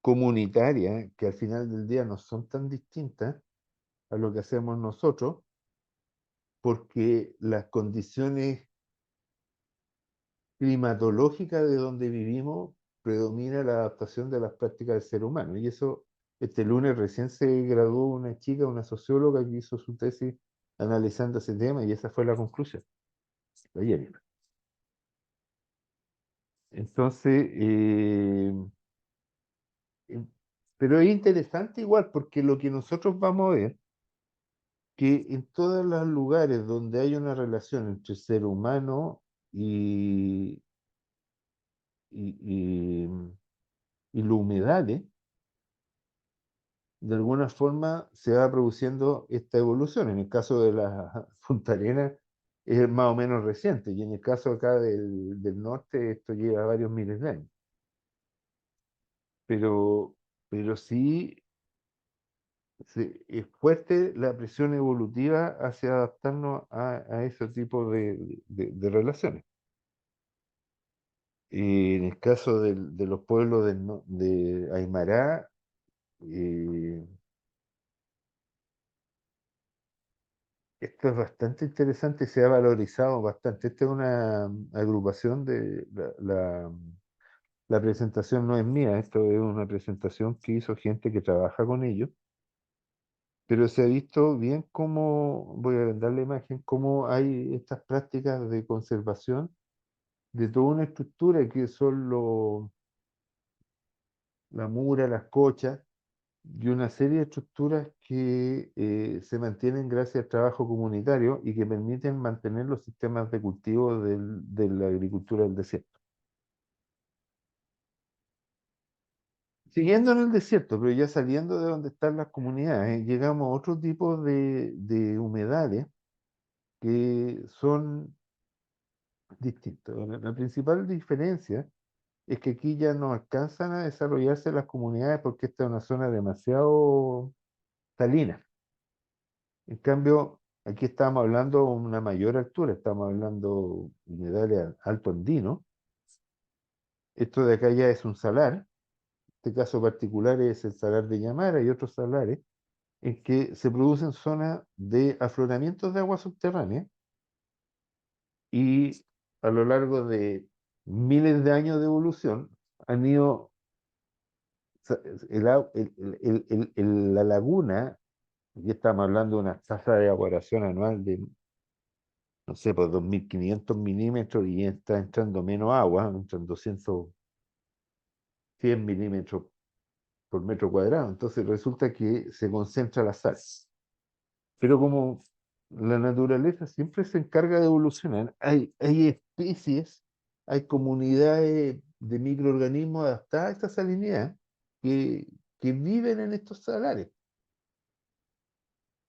comunitarias que al final del día no son tan distintas a lo que hacemos nosotros, porque las condiciones climatológicas de donde vivimos predomina la adaptación de las prácticas del ser humano, y eso Este lunes recién se graduó una chica, una socióloga que hizo su tesis analizando ese tema y esa fue la conclusión. Ayer. Entonces, eh, pero es interesante igual porque lo que nosotros vamos a ver, que en todos los lugares donde hay una relación entre ser humano y, y, y, y los humedales, de alguna forma se va produciendo esta evolución. En el caso de la Punta Arenas es más o menos reciente, y en el caso acá del norte esto lleva varios miles de años. Pero, pero sí es fuerte la presión evolutiva hacia adaptarnos a ese tipo de relaciones. Y en el caso de los pueblos de Aymara, eh, esto es bastante interesante y se ha valorizado bastante. Esta es una agrupación la presentación no es mía, esto es una presentación que hizo gente que trabaja con ellos, pero se ha visto bien cómo, voy a dar la imagen, cómo hay estas prácticas de conservación de toda una estructura que son la mura, las cochas, y una serie de estructuras que se mantienen gracias al trabajo comunitario y que permiten mantener los sistemas de cultivo de la agricultura del desierto. Siguiendo en el desierto, pero ya saliendo de donde están las comunidades, llegamos a otro tipo de humedales que son distintos. La principal diferencia es que aquí ya no alcanzan a desarrollarse las comunidades porque esta es una zona demasiado salina. En cambio, aquí estamos hablando de una mayor altura, estamos hablando humedales alto andino. Esto de acá ya es un salar, este caso particular es el salar de Llamara y otros salares, en que se producen zonas de afloramientos de agua subterránea y a lo largo de miles de años de evolución han ido, la laguna, y estamos hablando de una tasa de evaporación anual de no sé, pues 2500 milímetros y está entrando menos agua, entran 200, 100 milímetros por metro cuadrado. Entonces resulta que se concentra la sal. Pero como la naturaleza siempre se encarga de evolucionar, hay especies, hay comunidades de microorganismos adaptadas a esta salinidad que, que viven en estos salares.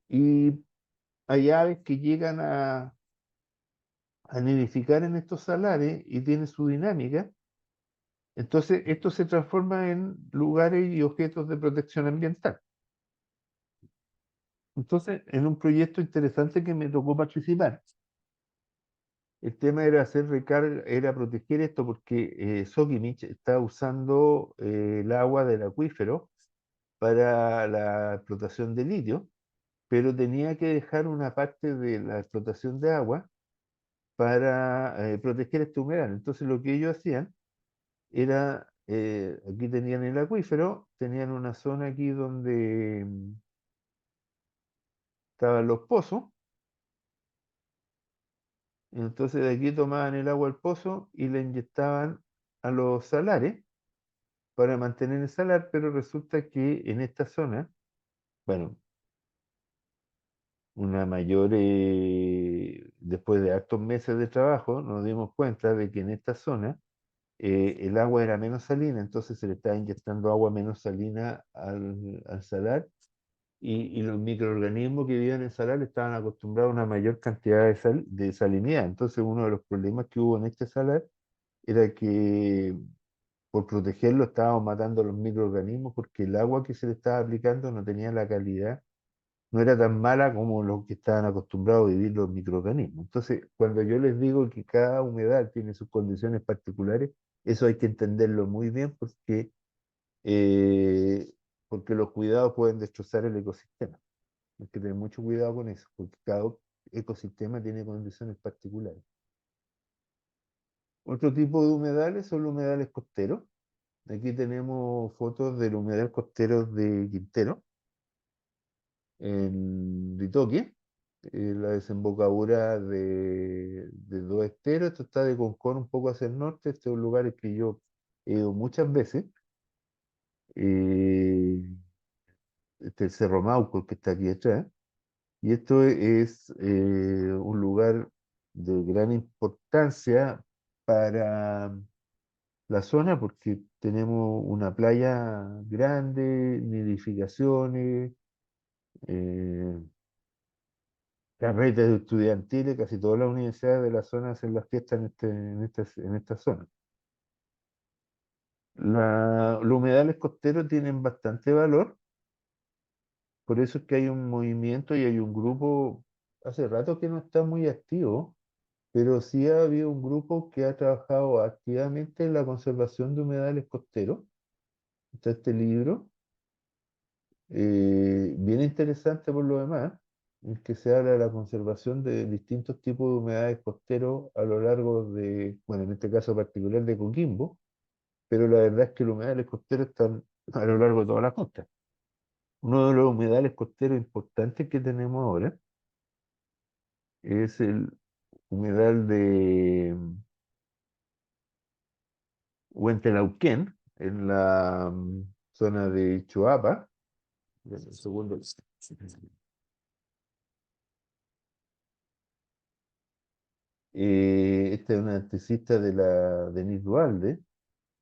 Y hay aves que llegan a nidificar en estos salares y tienen su dinámica. Entonces, esto se transforma en lugares y objetos de protección ambiental. Entonces, en un proyecto interesante que me tocó participar, el tema era hacer recarga, era proteger esto porque Sokimich está usando el agua del acuífero para la explotación de litio, pero tenía que dejar una parte de la explotación de agua para proteger este humedal. Entonces, lo que ellos hacían era, aquí tenían el acuífero, tenían una zona aquí donde estaban los pozos, y entonces de aquí tomaban el agua al pozo y la inyectaban a los salares para mantener el salar, pero resulta que en esta zona, bueno, una mayor, después de hartos meses de trabajo, nos dimos cuenta de que en esta zona el agua era menos salina, entonces se le estaba inyectando agua menos salina al salar y los microorganismos que vivían en salar estaban acostumbrados a una mayor cantidad de salinidad. Entonces uno de los problemas que hubo en este salar era que por protegerlo estábamos matando a los microorganismos porque el agua que se le estaba aplicando no tenía la calidad, no era tan mala como los que estaban acostumbrados a vivir los microorganismos. Entonces, cuando yo les digo que cada humedal tiene sus condiciones particulares, eso hay que entenderlo muy bien eh, porque los cuidados pueden destrozar el ecosistema. Hay que tener mucho cuidado con eso, porque cada ecosistema tiene condiciones particulares. Otro tipo de humedales son los humedales costeros, Aquí tenemos fotos del humedal costero de Quintero, en Ritoque, la desembocadura de dos esteros. Esto está de Concón un poco hacia el norte. Este es un lugar al que yo he ido muchas veces. eh, el Cerro Mauco, el que está aquí atrás. Y esto es un lugar de gran importancia para la zona porque tenemos una playa grande, nidificaciones, eh, carretes estudiantiles. Casi todas las universidades de la zona hacen las fiestas en esta zona. Los humedales costeros tienen bastante valor, por eso es que hay un movimiento y hay un grupo, hace rato que no está muy activo, pero sí ha habido un grupo que ha trabajado activamente en la conservación de humedales costeros. Está este libro, bien interesante por lo demás, en que se habla de la conservación de distintos tipos de humedales costeros a lo largo de, bueno, en este caso particular de Coquimbo, pero la verdad es que los humedales costeros están a lo largo de toda la costa. Uno de los humedales costeros importantes que tenemos ahora es el humedal de Huentelauquén, en la zona de Choapa. Dame un segundo. Esta es una artista de la Denise Dualde,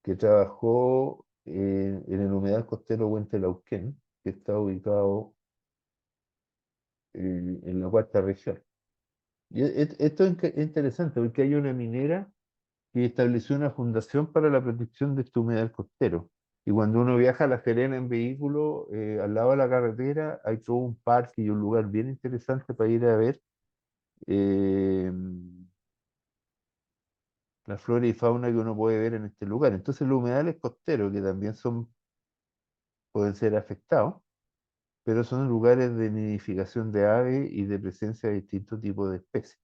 que trabajó en el humedal costero Huentelauquén, que está ubicado en la cuarta región. Y esto es interesante porque hay una minera que estableció una fundación para la protección de este humedal costero. Y cuando uno viaja a La Serena en vehículo, al lado de la carretera hay todo un parque y un lugar bien interesante para ir a ver eh, la flora y fauna que uno puede ver en este lugar. Entonces los humedales costeros, que también pueden ser afectados, pero son lugares de nidificación de aves y de presencia de distintos tipos de especies.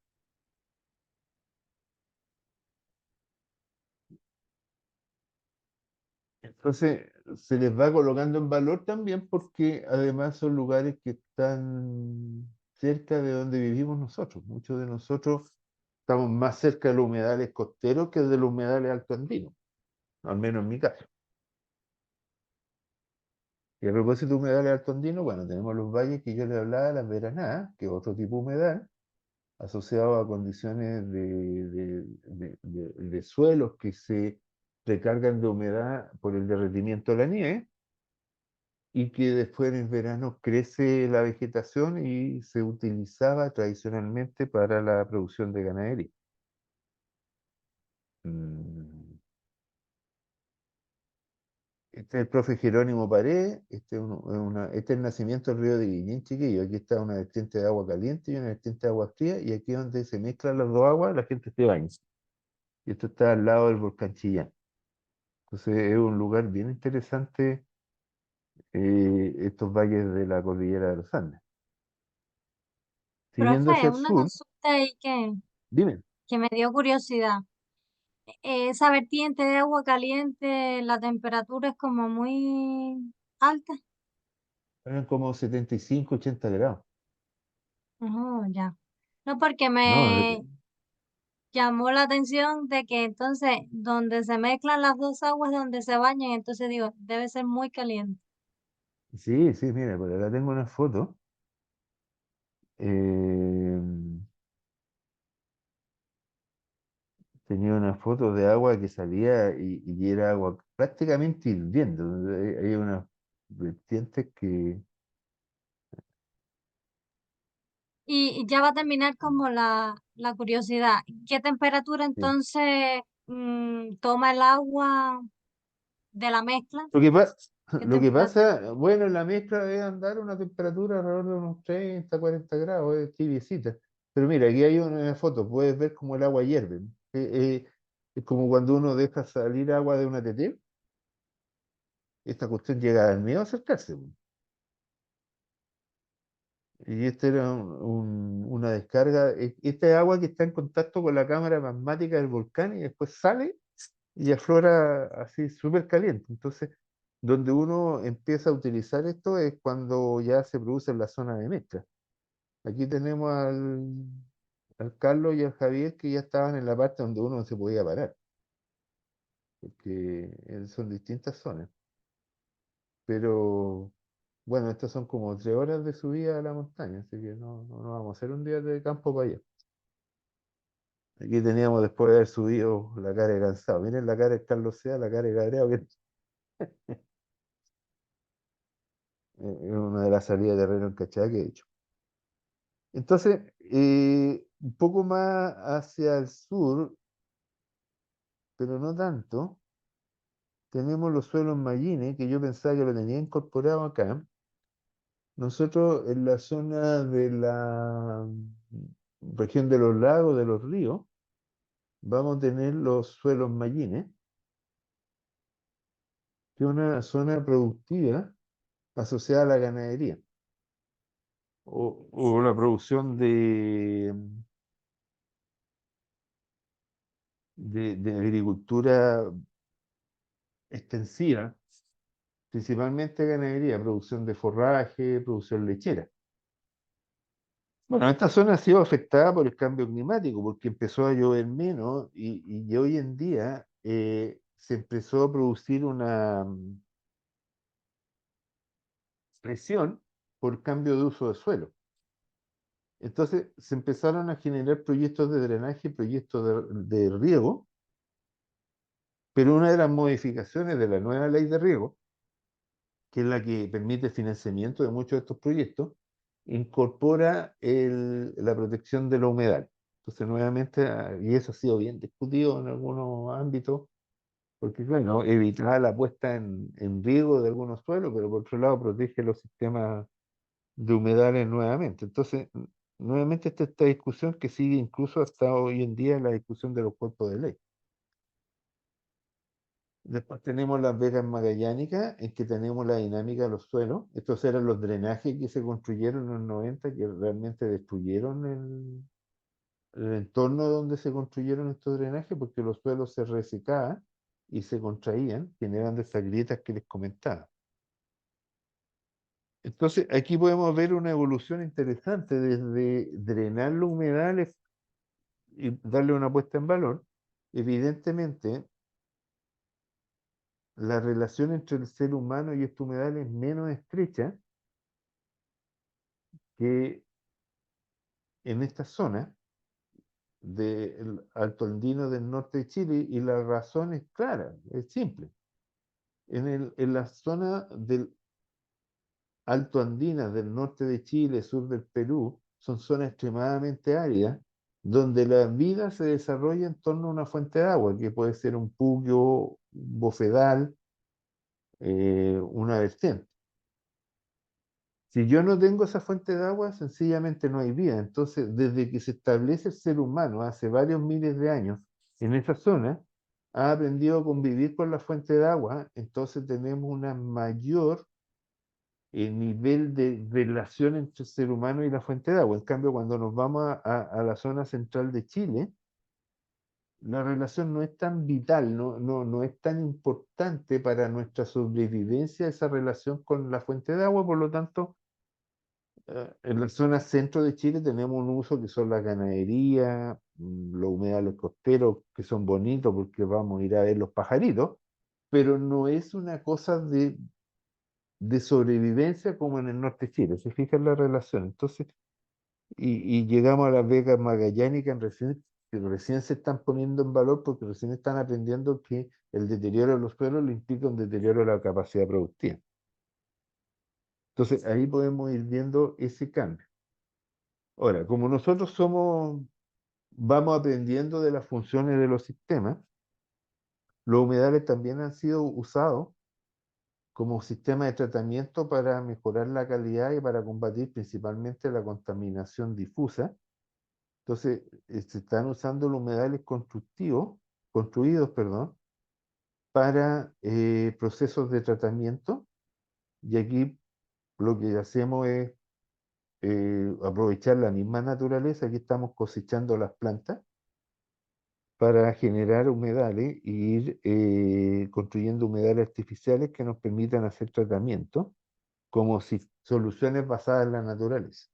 Entonces, se les va colocando en valor también porque además son lugares que están cerca de donde vivimos nosotros. Muchos de nosotros estamos más cerca de los humedales costeros que de los humedales altoandinos, al menos en mi caso. Y a propósito de humedales altoandinos, bueno, tenemos los valles que yo les hablaba, las veranadas, que es otro tipo de humedal, asociado a condiciones de suelos que se recargan de humedad por el derretimiento de la nieve y que después en el verano crece la vegetación y se utilizaba tradicionalmente para la producción de ganadería. Mm, Este es el profe Jerónimo Paredes. Este es el nacimiento del río de Guillín, chiquillo. Aquí está una vertiente de agua caliente y una vertiente de agua fría, y aquí donde se mezclan las dos aguas, la gente se baña. Y esto está al lado del volcán Chillán. Entonces es un lugar bien interesante, estos valles de la cordillera de los Andes. Siguiendo hacia Profe, el una sur, consulta ahí dime. que me dio curiosidad. Esa vertiente de agua caliente, la temperatura es como muy alta. Eran como 75, 80 grados. Oh, ya. No, porque No, me llamó la atención de que entonces donde se mezclan las dos aguas donde se bañan, entonces digo, debe ser muy caliente. sí, sí, mira, por acá tengo una foto. eh, Tenía una foto de agua que salía y era agua prácticamente hirviendo. Hay unas vertientes que... Y ya va a terminar como la curiosidad. ¿Qué temperatura Sí. entonces toma el agua de la mezcla? Lo que pasa, ¿Qué lo que temperatura? pasa, bueno, la mezcla debe andar a una temperatura alrededor de unos 30, 40 grados, es tibiecita. Pero mira, aquí hay una foto, puedes ver cómo el agua hierve. Es como cuando uno deja salir agua de una tetera. Esta cuestión llega al miedo a acercarse, po. Y esta era una descarga. Esta es agua que está en contacto con la cámara magmática del volcán y después sale. y aflora así súper caliente. Entonces, donde uno empieza a utilizar esto es cuando ya se produce en la zona de mezcla. Aquí tenemos al Carlos y al Javier que ya estaban en la parte donde uno no se podía parar, porque son distintas zonas. Pero bueno, estas son como 3 horas de subida a la montaña, así que no vamos a hacer un día de campo para allá. Aquí teníamos después de haber subido la cara de cansado. Miren la cara de Carlos Sea, la cara de cabreado, que es una de las salidas de terreno en Cachai que he hecho. Entonces, un poco más hacia el sur, pero no tanto, tenemos los suelos Mayines, que yo pensaba que lo tenía incorporado acá. Nosotros en la zona de la región de los lagos, de los ríos, vamos a tener los suelos Mayines, que es una zona productiva asociada a la ganadería o la producción de agricultura extensiva, principalmente ganadería, producción de forraje, producción lechera. Bueno, esta zona ha sido afectada por el cambio climático porque empezó a llover menos y hoy en día se empezó a producir una presión por cambio de uso de suelo. Entonces se empezaron a generar proyectos de drenaje, proyectos de riego, pero una de las modificaciones de la nueva ley de riego, que es la que permite el financiamiento de muchos de estos proyectos, incorpora la protección de la humedad. Entonces, nuevamente, y eso ha sido bien discutido en algunos ámbitos, porque, bueno, evitar la puesta en riesgo de algunos suelos, pero por otro lado protege los sistemas de humedales nuevamente. Entonces, nuevamente está esta discusión que sigue incluso hasta hoy en día la discusión de los cuerpos de ley. Después tenemos las vegas magallánicas, en que tenemos la dinámica de los suelos. Estos eran los drenajes que se construyeron en los 90, que realmente destruyeron el entorno donde se construyeron estos drenajes, porque los suelos se resecaban y se contraían, generando esas grietas que les comentaba. Entonces, aquí podemos ver una evolución interesante desde drenar los humedales y darle una puesta en valor. Evidentemente, la relación entre el ser humano y este humedal es menos estrecha que en esta zona del Alto Andino del norte de Chile, y la razón es clara, es simple. En la zona del Alto Andina del norte de Chile, sur del Perú, son zonas extremadamente áridas, donde la vida se desarrolla en torno a una fuente de agua, que puede ser un puquio, un bofedal, una vertiente. Si yo no tengo esa fuente de agua, sencillamente no hay vida. Entonces, desde que se establece el ser humano hace varios miles de años en esa zona, ha aprendido a convivir con la fuente de agua, entonces tenemos una mayor nivel de relación entre el ser humano y la fuente de agua. En cambio, cuando nos vamos a la zona central de Chile, la relación no es tan vital, no es tan importante para nuestra sobrevivencia esa relación con la fuente de agua, por lo tanto, en la zona centro de Chile tenemos un uso que son la ganadería, los humedales costeros, que son bonitos porque vamos a ir a ver los pajaritos, pero no es una cosa de sobrevivencia como en el norte de Chile. ¿Se fijan la relación? Entonces, y llegamos a las vegas magallánicas que recién se están poniendo en valor porque recién están aprendiendo que el deterioro de los suelos le implica un deterioro de la capacidad productiva. Entonces, ahí podemos ir viendo ese cambio. Ahora, como nosotros vamos aprendiendo de las funciones de los sistemas, los humedales también han sido usados como sistema de tratamiento para mejorar la calidad y para combatir principalmente la contaminación difusa. Entonces, se están usando los humedales construidos, perdón, para procesos de tratamiento. Y aquí lo que hacemos es aprovechar la misma naturaleza. Aquí estamos cosechando las plantas para generar humedales e ir construyendo humedales artificiales que nos permitan hacer tratamientos como si soluciones basadas en la naturaleza.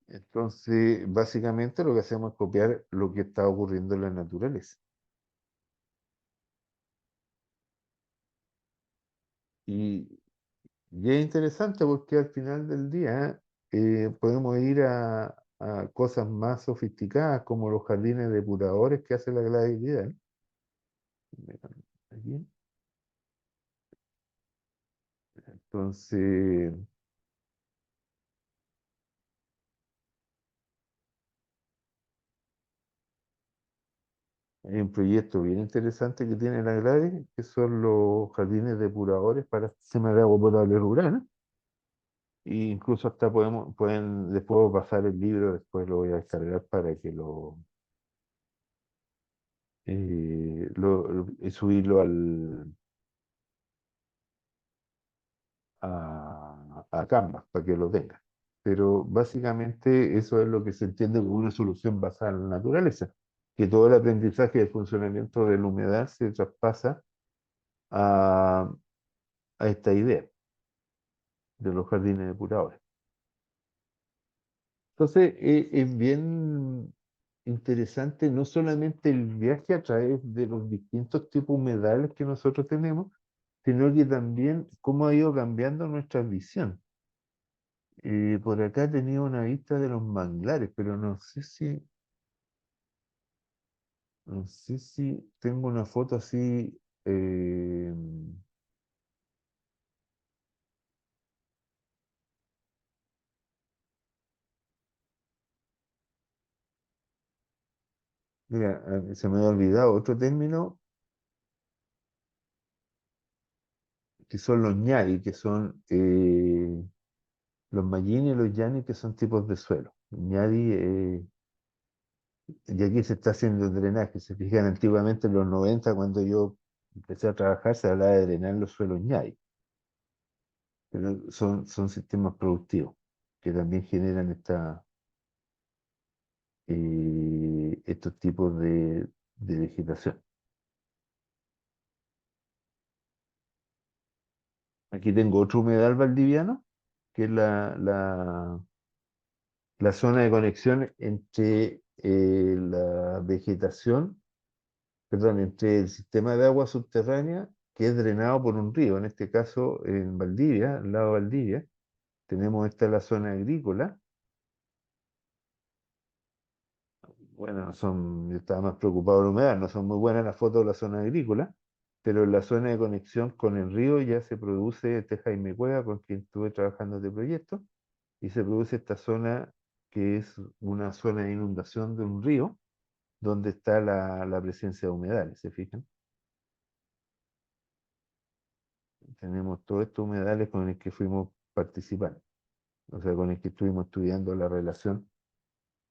Entonces, básicamente lo que hacemos es copiar lo que está ocurriendo en la naturaleza. Y, y es interesante porque al final del día podemos ir a cosas más sofisticadas como los jardines depuradores que hace la Gladys Vidal. Aquí. Entonces, hay un proyecto bien interesante que tiene la Gladys, que son los jardines depuradores para sistema de agua potable rural. E incluso hasta les puedo pasar el libro, después lo voy a descargar para que subirlo a Canvas para que lo tengan. Pero básicamente eso es lo que se entiende como una solución basada en la naturaleza, que todo el aprendizaje del funcionamiento de la humedad se traspasa a, a esta idea de los jardines depuradores. Entonces, es bien interesante no solamente el viaje a través de los distintos tipos humedales que nosotros tenemos, sino que también cómo ha ido cambiando nuestra visión. Por acá tenía una vista de los manglares, pero no sé si tengo una foto así. eh, Mira, se me ha olvidado otro término que son los ñari, que son los mallines y los llanis, que son tipos de suelo. Ñari, y aquí se está haciendo drenaje. Se fijan, antiguamente en los 90 cuando yo empecé a trabajar, se hablaba de drenar los suelos ñari, pero son sistemas productivos que también generan estos tipos de vegetación. Aquí tengo otro humedal valdiviano, que es la zona de conexión entre la vegetación, perdón, entre el sistema de agua subterránea que es drenado por un río. En este caso, en Valdivia, al lado de Valdivia, tenemos esta la zona agrícola. Bueno, yo estaba más preocupado de la humedad, no son muy buenas las fotos de la zona agrícola, pero en la zona de conexión con el río ya se produce este Jaime Cueva, con quien estuve trabajando este proyecto, y se produce esta zona que es una zona de inundación de un río, donde está la presencia de humedales, ¿se fijan? Tenemos todos estos humedales con el que fuimos participando, o sea, con el que estuvimos estudiando la relación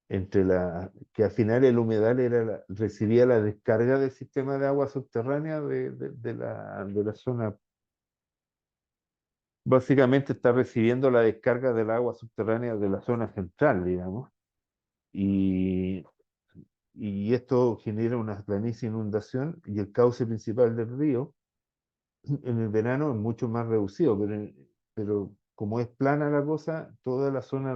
que al final el humedal recibía la descarga del sistema de agua subterránea de la zona. Básicamente está recibiendo la descarga del agua subterránea de la zona central, digamos, y, y esto genera una planicie inundación y el cauce principal del río en el verano es mucho más reducido, pero como es plana la cosa, toda la zona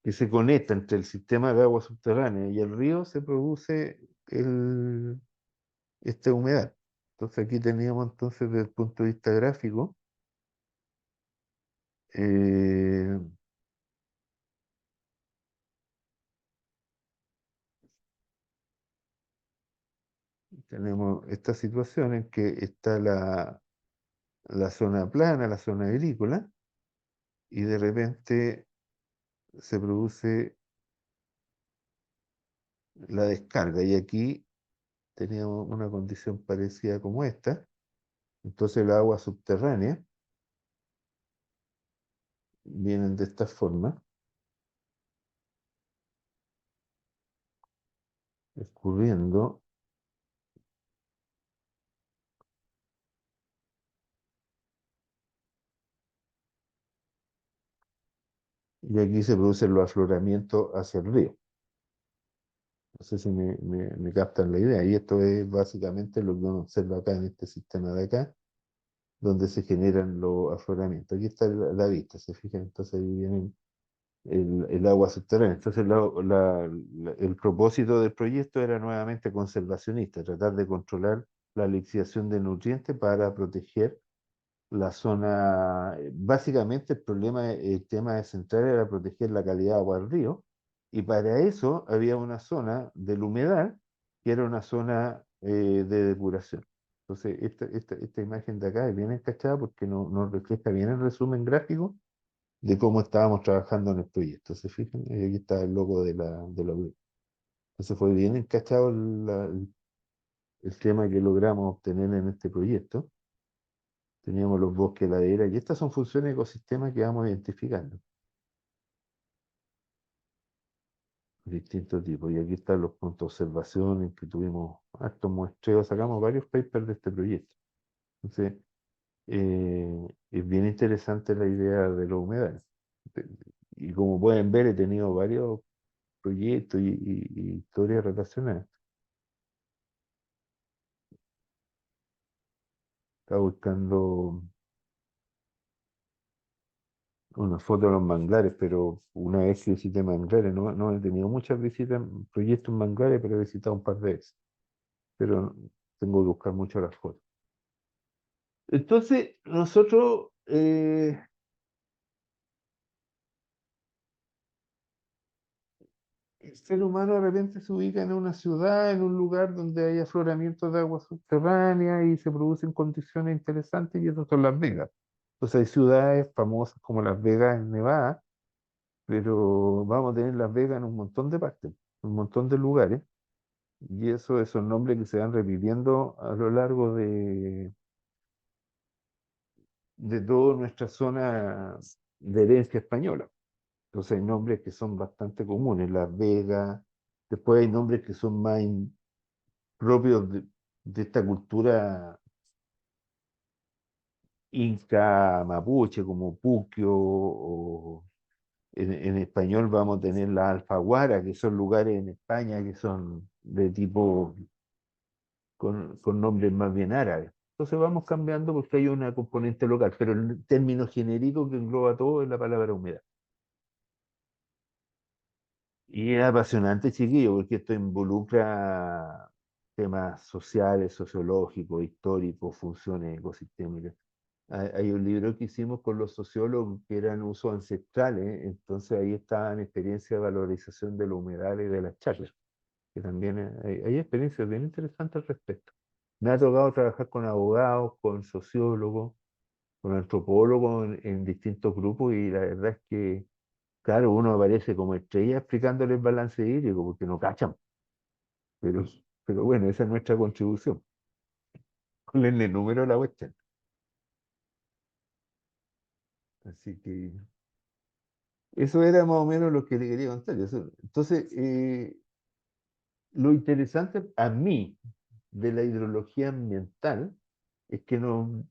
que se conecta entre el sistema de agua subterránea y el río se produce esta humedad. Entonces aquí teníamos entonces desde el punto de vista gráfico, eh, tenemos esta situación en que está la zona plana, la zona agrícola, y de repente se produce la descarga. Y aquí teníamos una condición parecida como esta. Entonces el agua subterránea vienen de esta forma, escurriendo. y aquí se producen los afloramientos hacia el río. No sé si me captan la idea. Y esto es básicamente lo que uno observa acá en este sistema de acá, donde se generan los afloramientos. Aquí está la vista, ¿se fijan? Entonces ahí viene el agua subterránea. Entonces el propósito del proyecto era nuevamente conservacionista, tratar de controlar la lixiviación de nutrientes para proteger la zona. Básicamente el tema central era proteger la calidad de agua del río, y para eso había una zona del humedal que era una zona de depuración. Entonces, esta imagen de acá es bien escachada porque nos refleja bien el resumen gráfico de cómo estábamos trabajando en el proyecto. ¿Se fijan? Aquí está el logo de la web. Entonces fue bien encachado el tema que logramos obtener en este proyecto. Teníamos los bosques de ladera, y estas son funciones de ecosistema que vamos identificando, distintos tipos. Y aquí están los puntos de observación en que tuvimos hartos muestreos, sacamos varios papers de este proyecto. Entonces, es bien interesante la idea de los humedales. Y como pueden ver, he tenido varios proyectos y historias relacionadas. Estaba buscando una foto de los manglares, pero una vez que visité manglares, no he tenido muchas visitas, proyectos en manglares, pero he visitado un par de veces. Pero tengo que buscar mucho las fotos. Entonces, nosotros, el ser humano de repente se ubica en una ciudad, en un lugar donde hay afloramientos de agua subterránea y se producen condiciones interesantes, y eso son Las Vegas. Entonces hay ciudades famosas como Las Vegas en Nevada, pero vamos a tener Las Vegas en un montón de partes, un montón de lugares, y esos nombres que se van repitiendo a lo largo de toda nuestra zona de herencia española. Entonces hay nombres que son bastante comunes, Las Vegas, después hay nombres que son más propios de esta cultura inca, mapuche, como Puquio, o en español vamos a tener la Alfaguara, que son lugares en España que son de tipo con nombres más bien árabes. Entonces vamos cambiando porque hay una componente local, pero el término genérico que engloba todo es la palabra humedad. Y es apasionante, chiquillo, porque esto involucra temas sociales, sociológicos, históricos, funciones ecosistémicas. Hay un libro que hicimos con los sociólogos que eran usos ancestrales, entonces ahí estaban experiencias de valorización de la humedad y de las chacras, que también hay experiencias bien interesantes al respecto. Me ha tocado trabajar con abogados, con sociólogos, con antropólogos en distintos grupos, y la verdad es que, claro, uno aparece como estrella explicándoles el balance hídrico porque no cachan, pero, pero bueno, esa es nuestra contribución. Ponle el número a la cuestión. Así que eso era más o menos lo que le quería contar. Entonces, lo interesante a mí de la hidrología ambiental es que nos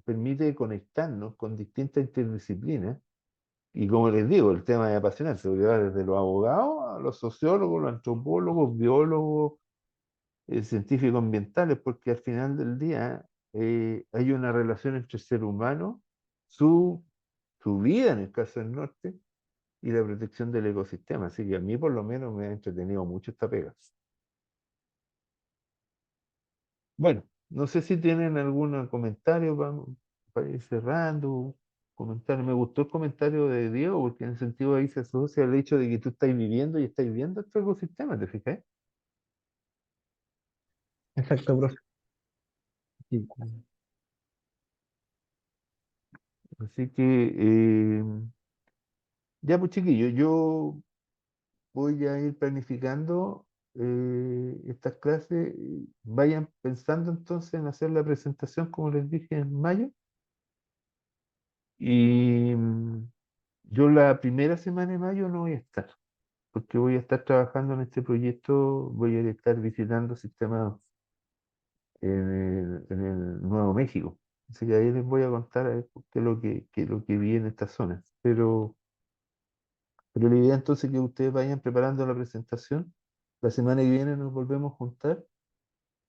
permite conectarnos con distintas interdisciplinas. Y como les digo, el tema es apasionante, porque va desde los abogados a los sociólogos, los antropólogos, biólogos, científicos ambientales, porque al final del día hay una relación entre el ser humano, su, su vida en el caso del norte, y la protección del ecosistema. Así que a mí por lo menos me ha entretenido mucho esta pega. Bueno, no sé si tienen algún comentario para ir cerrando. Comentario. Me gustó el comentario de Diego, porque en el sentido ahí se asocia el hecho de que tú estás viviendo y estás viendo este ecosistema, ¿te fijas? Exacto, profe. Sí. Así que, ya pues chiquillos, yo voy a ir planificando estas clases. Vayan pensando entonces en hacer la presentación, como les dije, en mayo. Y yo la primera semana de mayo no voy a estar, porque voy a estar trabajando en este proyecto, voy a estar visitando sistemas en el Nuevo México. Así que ahí les voy a contar a ver qué es lo que vi en esta zona. Pero Pero la idea entonces es que ustedes vayan preparando la presentación. La semana que viene nos volvemos a juntar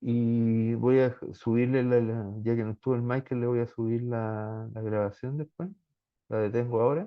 y voy a subirle, ya que no estuvo el Michael, le voy a subir la grabación después. La detengo ahora